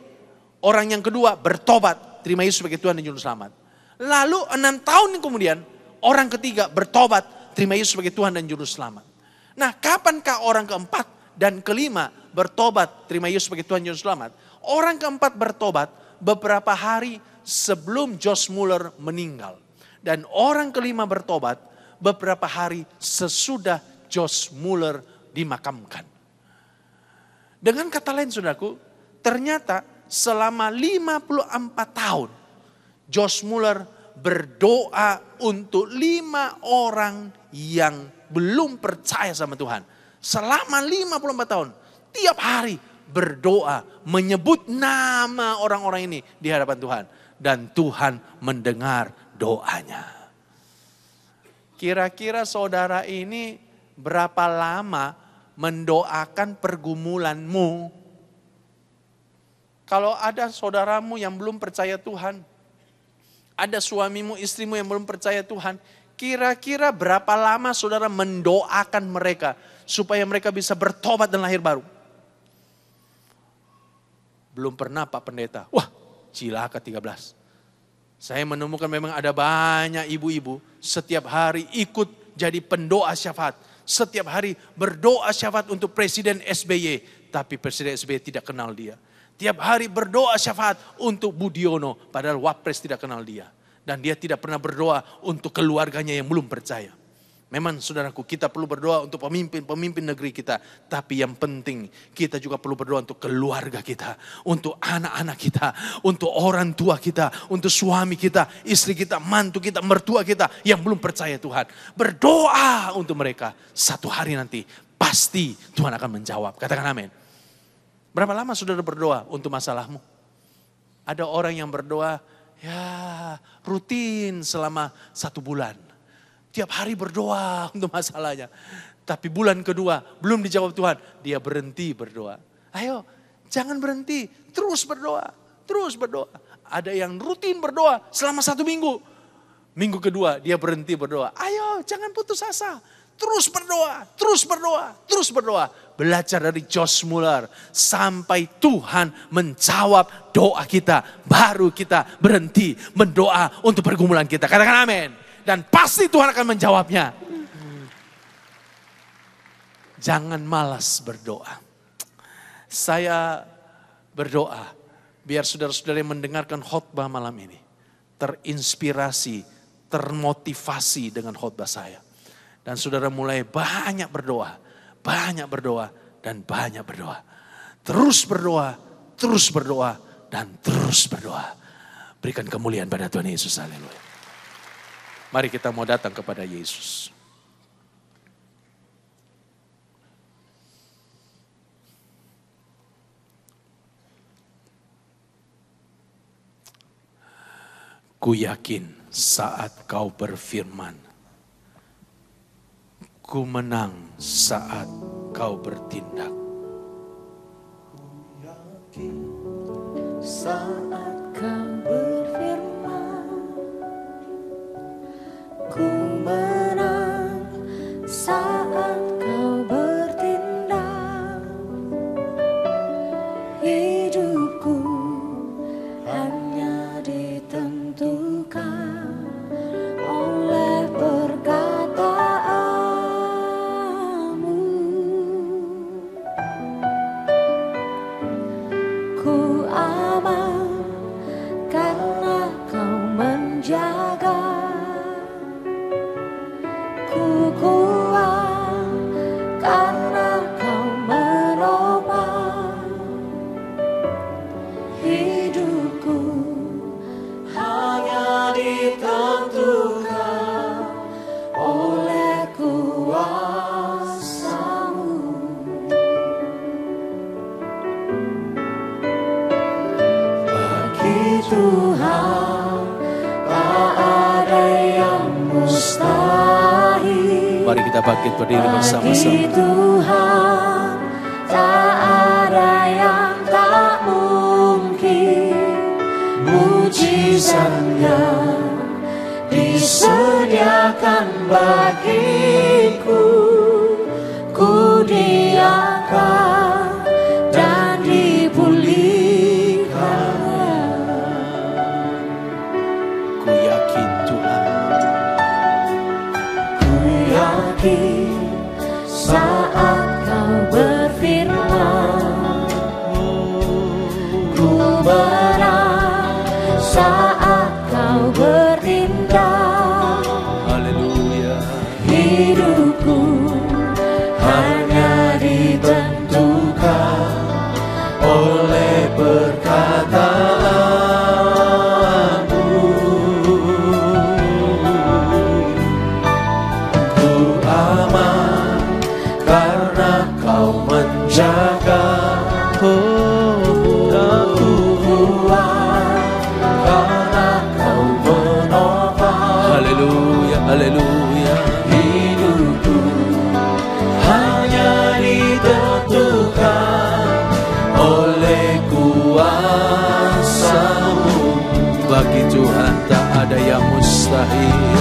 orang yang kedua bertobat, terima Yesus sebagai Tuhan dan Juru Selamat. Lalu 6 tahun kemudian, orang ketiga bertobat, terima Yesus sebagai Tuhan dan Juru Selamat. Nah, kapankah orang keempat dan kelima bertobat, terima Yesus sebagai Tuhan dan Juru Selamat? Orang keempat bertobat beberapa hari sebelum Josh Muller meninggal. Dan orang kelima bertobat beberapa hari sesudah Josh Muller dimakamkan. Dengan kata lain, saudaraku, ternyata selama 54 tahun Josh Muller berdoa untuk 5 orang yang belum percaya sama Tuhan. Selama 54 tahun, tiap hari berdoa, menyebut nama orang-orang ini di hadapan Tuhan. Dan Tuhan mendengar doanya. Kira-kira saudara ini berapa lama mendoakan pergumulanmu? Kalau ada saudaramu yang belum percaya Tuhan, ada suamimu, istrimu yang belum percaya Tuhan, kira-kira berapa lama saudara mendoakan mereka supaya mereka bisa bertobat dan lahir baru? Belum pernah, Pak Pendeta. Wah, cilaka 13. Saya menemukan memang ada banyak ibu-ibu setiap hari ikut jadi pendoa syafaat. Setiap hari berdoa syafaat untuk Presiden SBY. Tapi Presiden SBY tidak kenal dia. Tiap hari berdoa syafaat untuk Budiono. Padahal Wapres tidak kenal dia. Dan dia tidak pernah berdoa untuk keluarganya yang belum percaya. Memang saudaraku, kita perlu berdoa untuk pemimpin negeri kita. Tapi yang penting kita juga perlu berdoa untuk keluarga kita. Untuk anak-anak kita. Untuk orang tua kita. Untuk suami kita, istri kita, mantu kita, mertua kita yang belum percaya Tuhan. Berdoa untuk mereka. Satu hari nanti pasti Tuhan akan menjawab. Katakan amin. Berapa lama saudara berdoa untuk masalahmu? Ada orang yang berdoa rutin selama 1 bulan. Tiap hari berdoa untuk masalahnya. Tapi bulan kedua belum dijawab Tuhan. Dia berhenti berdoa. Ayo, jangan berhenti. Terus berdoa. terus berdoa. Ada yang rutin berdoa selama 1 minggu. Minggu kedua dia berhenti berdoa. Ayo jangan putus asa. Terus berdoa, terus berdoa, terus berdoa. Belajar dari Josh Muller sampai Tuhan menjawab doa kita. Baru kita berhenti mendoa untuk pergumulan kita. Katakan amin. Dan pasti Tuhan akan menjawabnya. Jangan malas berdoa. Saya berdoa biar saudara-saudara yang mendengarkan khotbah malam ini terinspirasi, termotivasi dengan khotbah saya. Dan saudara mulai banyak berdoa, dan banyak berdoa. Terus berdoa, dan terus berdoa. Berikan kemuliaan pada Tuhan Yesus, haleluya. Mari kita mau datang kepada Yesus. Ku yakin saat kau berfirman, ku menang saat kau bertindak. Ku yakin saat kau berfirman, ku menang saat kau bertindak. Hidupku hanya ditentukan oleh perkataanmu. Ku aman karena kau menjaga. Ku kuat karena kau menopang hidupku. Hanya ditentukan oleh kuasa-Mu. Bagi Tuhan tak ada yang mustahil. Mari kita bangkit berdiri Bagi bersama-sama. Tuhan tak ada yang tak mungkin. Mujizatnya disediakan bagiku. Ku diangkat dan dipulihkan. Ku yakin Tuhan. Ku yakin saat kau berfirman, ku menang saat kau bertindak. Haleluya. Hidupku hanya ditentukan oleh perkataanmu. Ku aman karena kau menjaga. Aku kuat karena kau menopang Haleluya. Haleluya. hidupku. Hanya ditentukan oleh kuasa-Mu. Bagi Tuhan tak ada yang mustahil.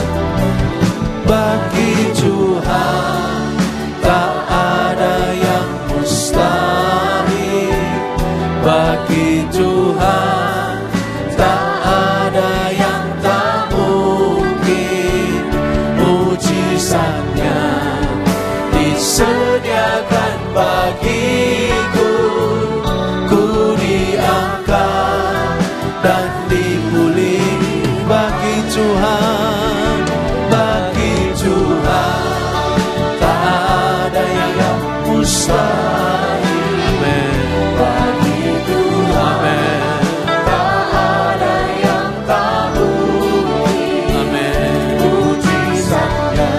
Bagi Tuhan tak ada yang mustahil. Bagi Tuhan tak ada yang tak mungkin. Mujizatnya disediakan bagiku. Ku diangkat dan dipulih. Bagi Tuhan, bagi Tuhan tak ada yang mustahil. Amin. Bagi Tuhan Amin. tak ada yang tak mungkin. Amin. Mujizatnya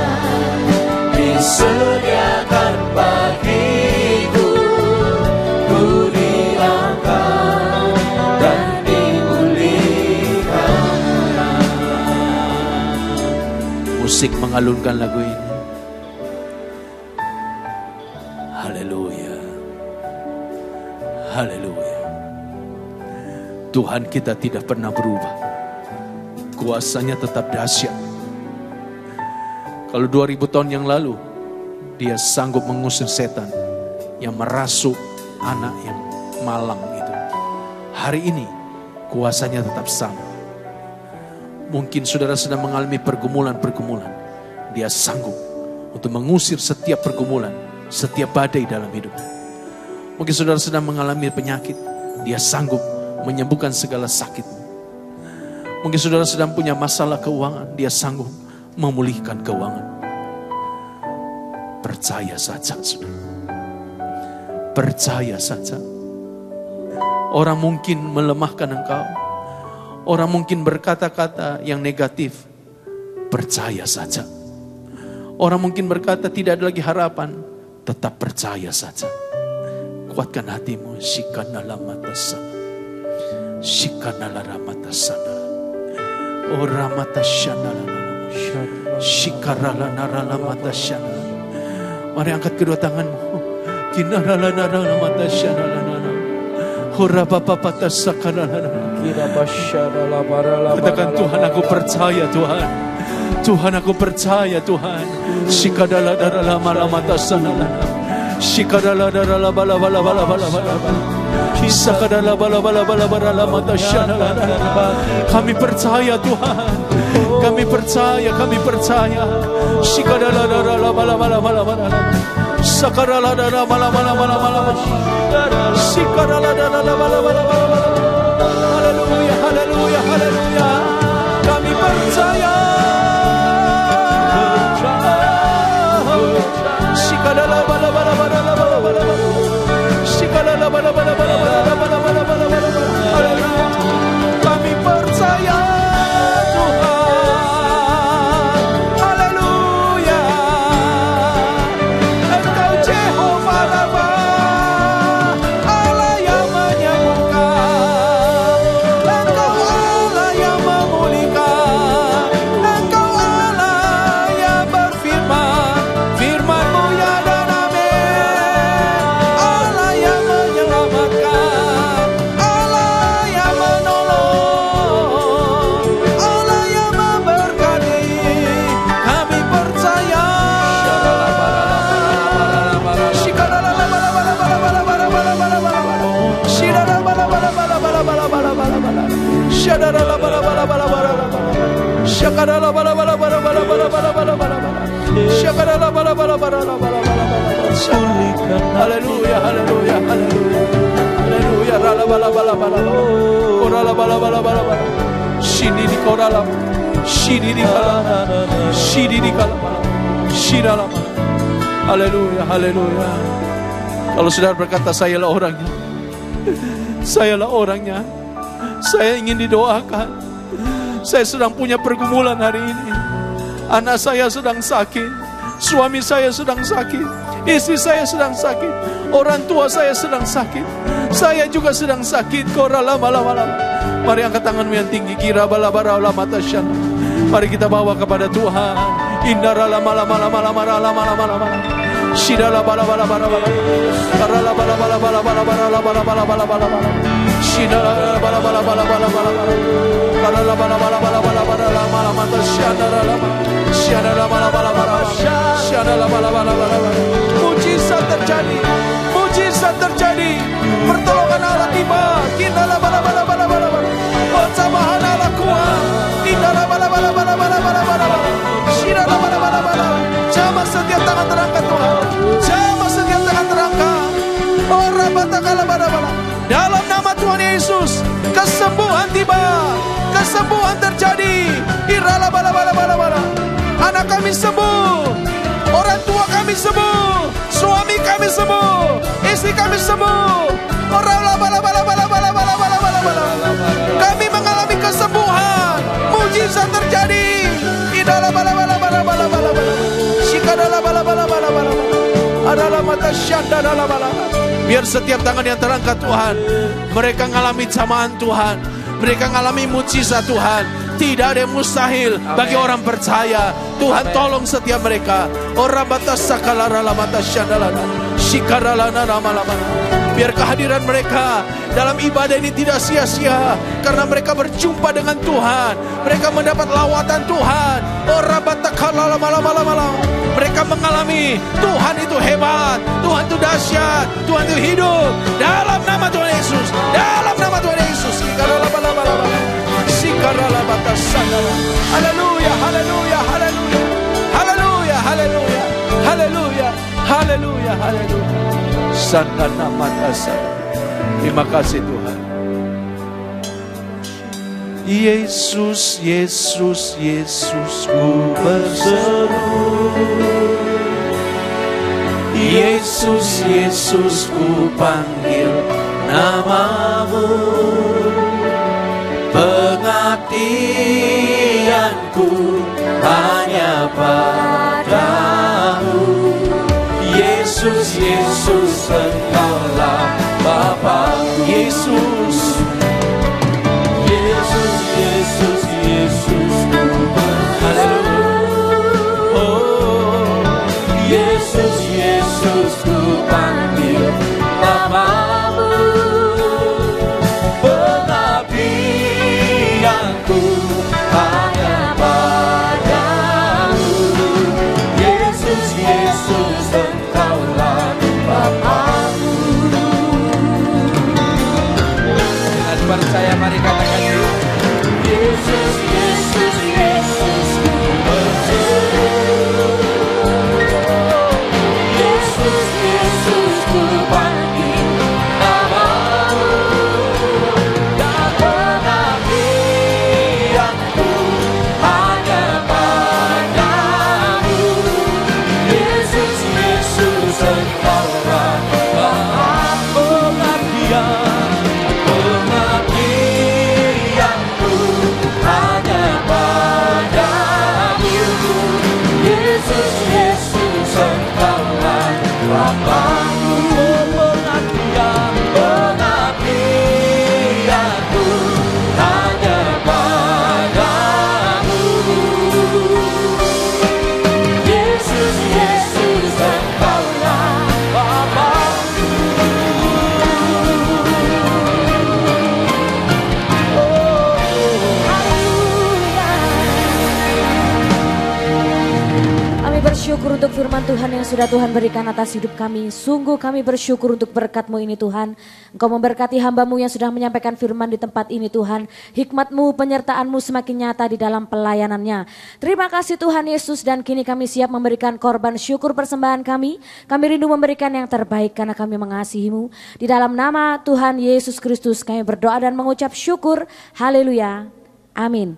disediakan bagiku. Ku diangkat dan dipulihkan. Musik mengalunkan lagu ini. Haleluya. Haleluya. Tuhan kita tidak pernah berubah. Kuasanya tetap dahsyat. Kalau 2000 tahun yang lalu Dia sanggup mengusir setan yang merasuk anak yang malang itu, hari ini kuasanya tetap sama. Mungkin saudara sedang mengalami pergumulan-pergumulan, Dia sanggup untuk mengusir setiap pergumulan, setiap badai dalam hidup. Mungkin saudara sedang mengalami penyakit, Dia sanggup menyembuhkan segala sakit. Mungkin saudara sedang punya masalah keuangan, Dia sanggup memulihkan keuangan. Percaya saja, saudara. Percaya saja. Orang mungkin melemahkan engkau, orang mungkin berkata-kata yang negatif. Percaya saja. Orang mungkin berkata tidak ada lagi harapan. Tetap percaya saja. Kuatkan hatimu. Shikanala matasana. Shikanala ramatasana. Oh ramatasana. Shikarala narala matasana. Mari angkat kedua tanganmu. Kinarala narala matasana. Katakan, Tuhan, aku percaya, Tuhan. Tuhan, aku percaya, Tuhan. Shikadala darala malamatasana. Shikadala darala bala bala bala bala bala. Shikadala bala bala bala bala matasana. Kami percaya, Tuhan. Kami percaya, kami percaya. Shikadala darala bala bala bala bala. Sakarala darala bala bala bala bala. Shikarala darala bala bala bala. Haleluya, haleluya, haleluya. Kami percaya. Shikadala bala bala bala bala bala. Shikadala bala bala bala bala bala bala bala. Haleluya. Kami percaya, Tuhan. Haleluya. Engkau Jehovah Rabbah. Haleluya, haleluya, haleluya. Haleluya, rala bala bala bala. Korala bala bala bala bala. Shini di korala. Shini di kala. Shini di kala. Shirala. Haleluya, haleluya. Kalau saudara berkata, sayalah orangnya. Sayalah orangnya. Saya ingin didoakan. Saya sedang punya pergumulan hari ini. Anak saya sedang sakit. Suami saya sedang sakit. Istri saya sedang sakit. Orang tua saya sedang sakit. Saya juga sedang sakit. Mari angkat tanganmu yang tinggi. Kira bala bara ulama tasyana. Mari kita bawa kepada Tuhan. Indara mala mala mala mala mala mala mala. Shidala bala bala bala bala. Karala bala bala bala bala bala bala bala bala bala bala. Shidala bala bala bala bala bala bala. Karala bala bala bala bala bala mala mata syadara lama. Syadara bala bala bala. Syadara bala bala bala. Mujizat terjadi. Mujizat terjadi. Pertolongan Allah tiba. Kindala bala bala bala bala bala. Persamaan Allah kuat. Kindala bala bala bala bala bala bala. Shidala bala bala bala. Jamah setiap tangan terangkat Tuhan. Jamah setiap tangan terangkat. Oh rabatakala bala bala. Dalam nama Tuhan Yesus, kesembuhan tiba. Kesembuhan terjadi. Irala bala bala bala bala. Anak kami sembuh. Orang tua kami sembuh. Suami kami sembuh. Istri kami sembuh. Orang bala bala bala bala bala bala bala bala. Kami mengalami kesembuhan. Mujizat terjadi. Idala bala bala bala bala bala bala. Shikadala bala bala bala bala. Adalah mata syanda dalam bala. Biar setiap tangan yang terangkat Tuhan, mereka mengalami jamahan Tuhan. Mereka mengalami mujizat Tuhan. Tidak ada yang mustahil bagi orang percaya. Tuhan tolong setiap mereka. Orang batas sakala rala mata syandalana. Shikaralana rama lama. Biar kehadiran mereka dalam ibadah ini tidak sia-sia, karena mereka berjumpa dengan Tuhan. Mereka mendapat lawatan Tuhan. Oh rabatakala malam-malam. Mereka mengalami Tuhan itu hebat, Tuhan itu dahsyat, Tuhan itu hidup. Dalam nama Tuhan Yesus, dalam nama Tuhan Yesus. Haleluya, haleluya, haleluya. Haleluya, haleluya. Haleluya, haleluya, haleluya. Sandana matasa. Terima kasih Tuhan. Yesus, Yesus, Yesus, ku berseru. Yesus, Yesus, ku panggil namamu. Pengabdianku hanya padamu. Yesus, Yesus, Engkaulah Bapa. Yesus, Yesus, Yesus, Yesus, ku berseru. Oh, Yesus, Yesus, ku panggil namamu. Pengabdianku hanya padamu. Yesus, Yesus, Engkaulah Bapa-Mu. Dengan percaya mari katakan yuk. Yesus, Yesus, Yesus, ku berseru. Yesus, Yesus, ku panggil namamu. Dan pengabdianku hanya padamu. Yesus, Yesus, Engkaulah Bapa-Mu. Pengabdianku hanya padamu. Yesus, Yesus, Engkaulah Bapa-Mu. Pengabdianku hanya padamu. Yesus, Yesus, Engkaulah Bapa-Mu. Kami bersyukur untuk firman Tuhan yang sudah Tuhan berikan atas hidup kami. Sungguh kami bersyukur untuk berkat-Mu ini Tuhan. Engkau memberkati hamba-Mu yang sudah menyampaikan firman di tempat ini Tuhan. Hikmat-Mu, penyertaan-Mu semakin nyata di dalam pelayanannya. Terima kasih Tuhan Yesus, dan kini kami siap memberikan korban syukur persembahan kami. Kami rindu memberikan yang terbaik karena kami mengasihi-Mu. Di dalam nama Tuhan Yesus Kristus kami berdoa dan mengucap syukur. Haleluya. Amin.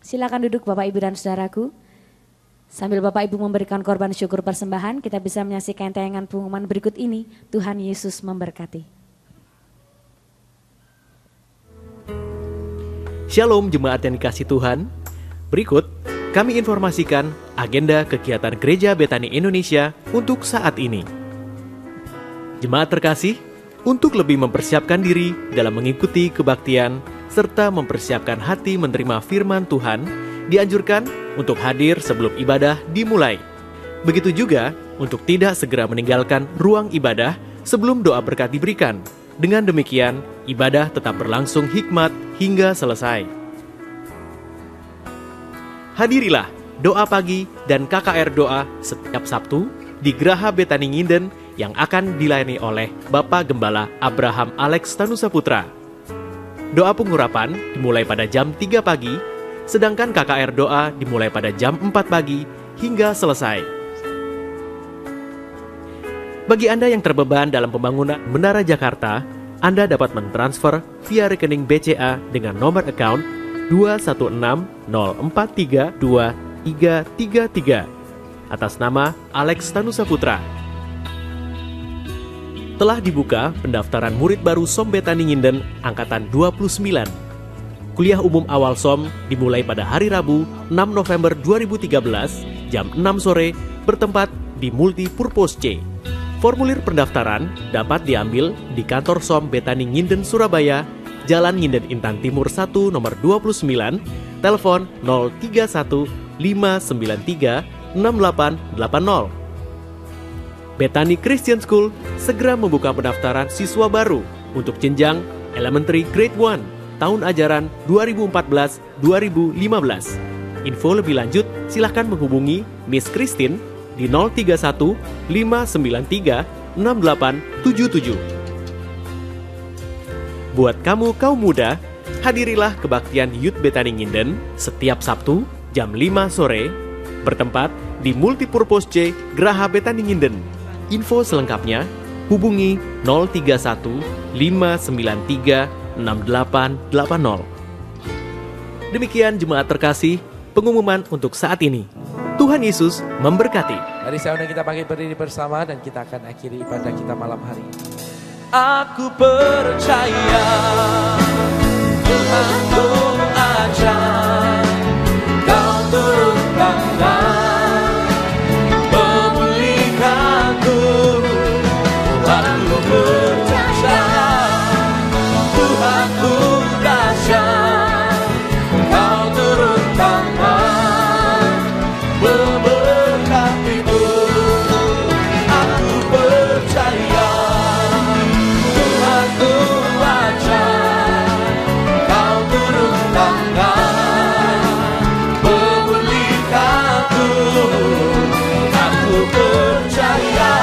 Silakan duduk Bapak Ibu dan Saudaraku. Sambil Bapak Ibu memberikan korban syukur persembahan, kita bisa menyaksikan tayangan pengumuman berikut ini. Tuhan Yesus memberkati. Shalom jemaat yang dikasih Tuhan. Berikut kami informasikan agenda kegiatan Gereja Betani Indonesia untuk saat ini. Jemaat terkasih, untuk lebih mempersiapkan diri dalam mengikuti kebaktian serta mempersiapkan hati menerima firman Tuhan, dianjurkan untuk hadir sebelum ibadah dimulai. Begitu juga untuk tidak segera meninggalkan ruang ibadah sebelum doa berkat diberikan. Dengan demikian, ibadah tetap berlangsung hikmat hingga selesai. Hadirilah doa pagi dan KKR doa setiap Sabtu di Geraha Betani Nginden yang akan dilayani oleh Bapak Gembala Abraham Alex Tanusaputra. Doa pengurapan dimulai pada jam 3 pagi, sedangkan KKR doa dimulai pada jam 4 pagi hingga selesai. Bagi Anda yang terbeban dalam pembangunan Menara Jakarta, Anda dapat mentransfer via rekening BCA dengan nomor account 216043233 atas nama Alex Tanusaputra. Telah dibuka pendaftaran murid baru SOM Betani Nginden Angkatan 29. Kuliah umum awal SOM dimulai pada hari Rabu 6 November 2013 jam 6 sore bertempat di Multipurpose C. Formulir pendaftaran dapat diambil di kantor SOM Betani Nginden Surabaya, Jalan Nginden Intan Timur 1 nomor 29, telepon 031 593 6880. Bethany Christian School segera membuka pendaftaran siswa baru untuk jenjang Elementary Grade 1 tahun ajaran 2014-2015. Info lebih lanjut silahkan menghubungi Miss Christine di 031 593 6877. Buat kamu kaum muda, hadirilah kebaktian Youth Bethany Nginden setiap Sabtu jam 5 sore bertempat di Multipurpose J Graha Bethany Nginden. Info selengkapnya hubungi 031 593 6880. Demikian jemaat terkasih, pengumuman untuk saat ini. Tuhan Yesus memberkati. Mari saya undang kita bangkit berdiri bersama dan kita akan akhiri ibadah kita malam hari. Aku percaya Tuhan ku ajar Kau turun tangan memulihkanku. Aku percaya Tuhan ku dahsyat Kau turun tangan memberkatiku. Aku percaya Tuhan ku ajar Kau turun tangan memulihkanku. Aku percaya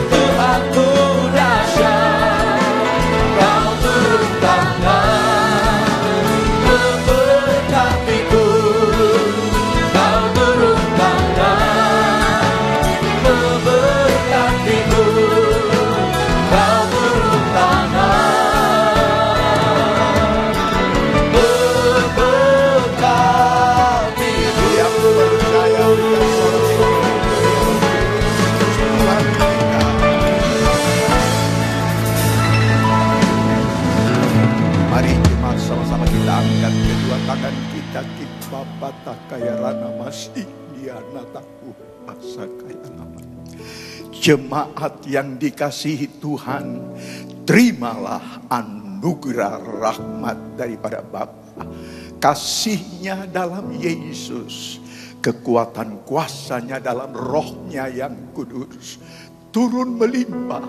Tuhan ku dahsyat Kau turun tangan memberkatiku. Kau turun tangan memberkatiku. Kau turun tangan memberkatiku. Yang percaya Tuhan kita. Mari jemaat sama-sama kita angkat kedua tangan kita Bapa kaya rana masih diana taku asa kaya nama. Jemaat yang dikasihi Tuhan, terimalah anugerah rahmat daripada Bapa, kasihnya dalam Yesus, kekuatan kuasanya dalam rohnya yang kudus, turun melimpah,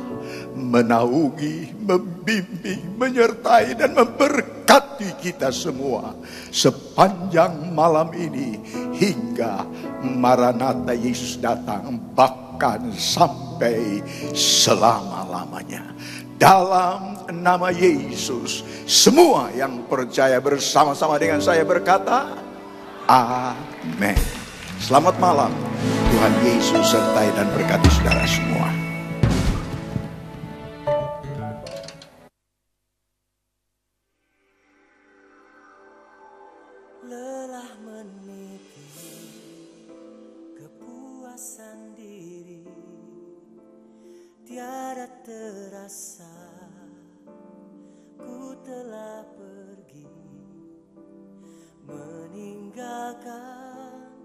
menaungi, membimbing, menyertai dan memberkati kita semua sepanjang malam ini hingga Maranatha Yesus datang, bahkan sampai selama-lamanya. Dalam nama Yesus, semua yang percaya bersama-sama dengan saya berkata, amin. Selamat malam. Tuhan Yesus sertai dan berkati saudara semua. Lelah meniti kepuasan diri, tiada terasa ku telah pergi meninggalkan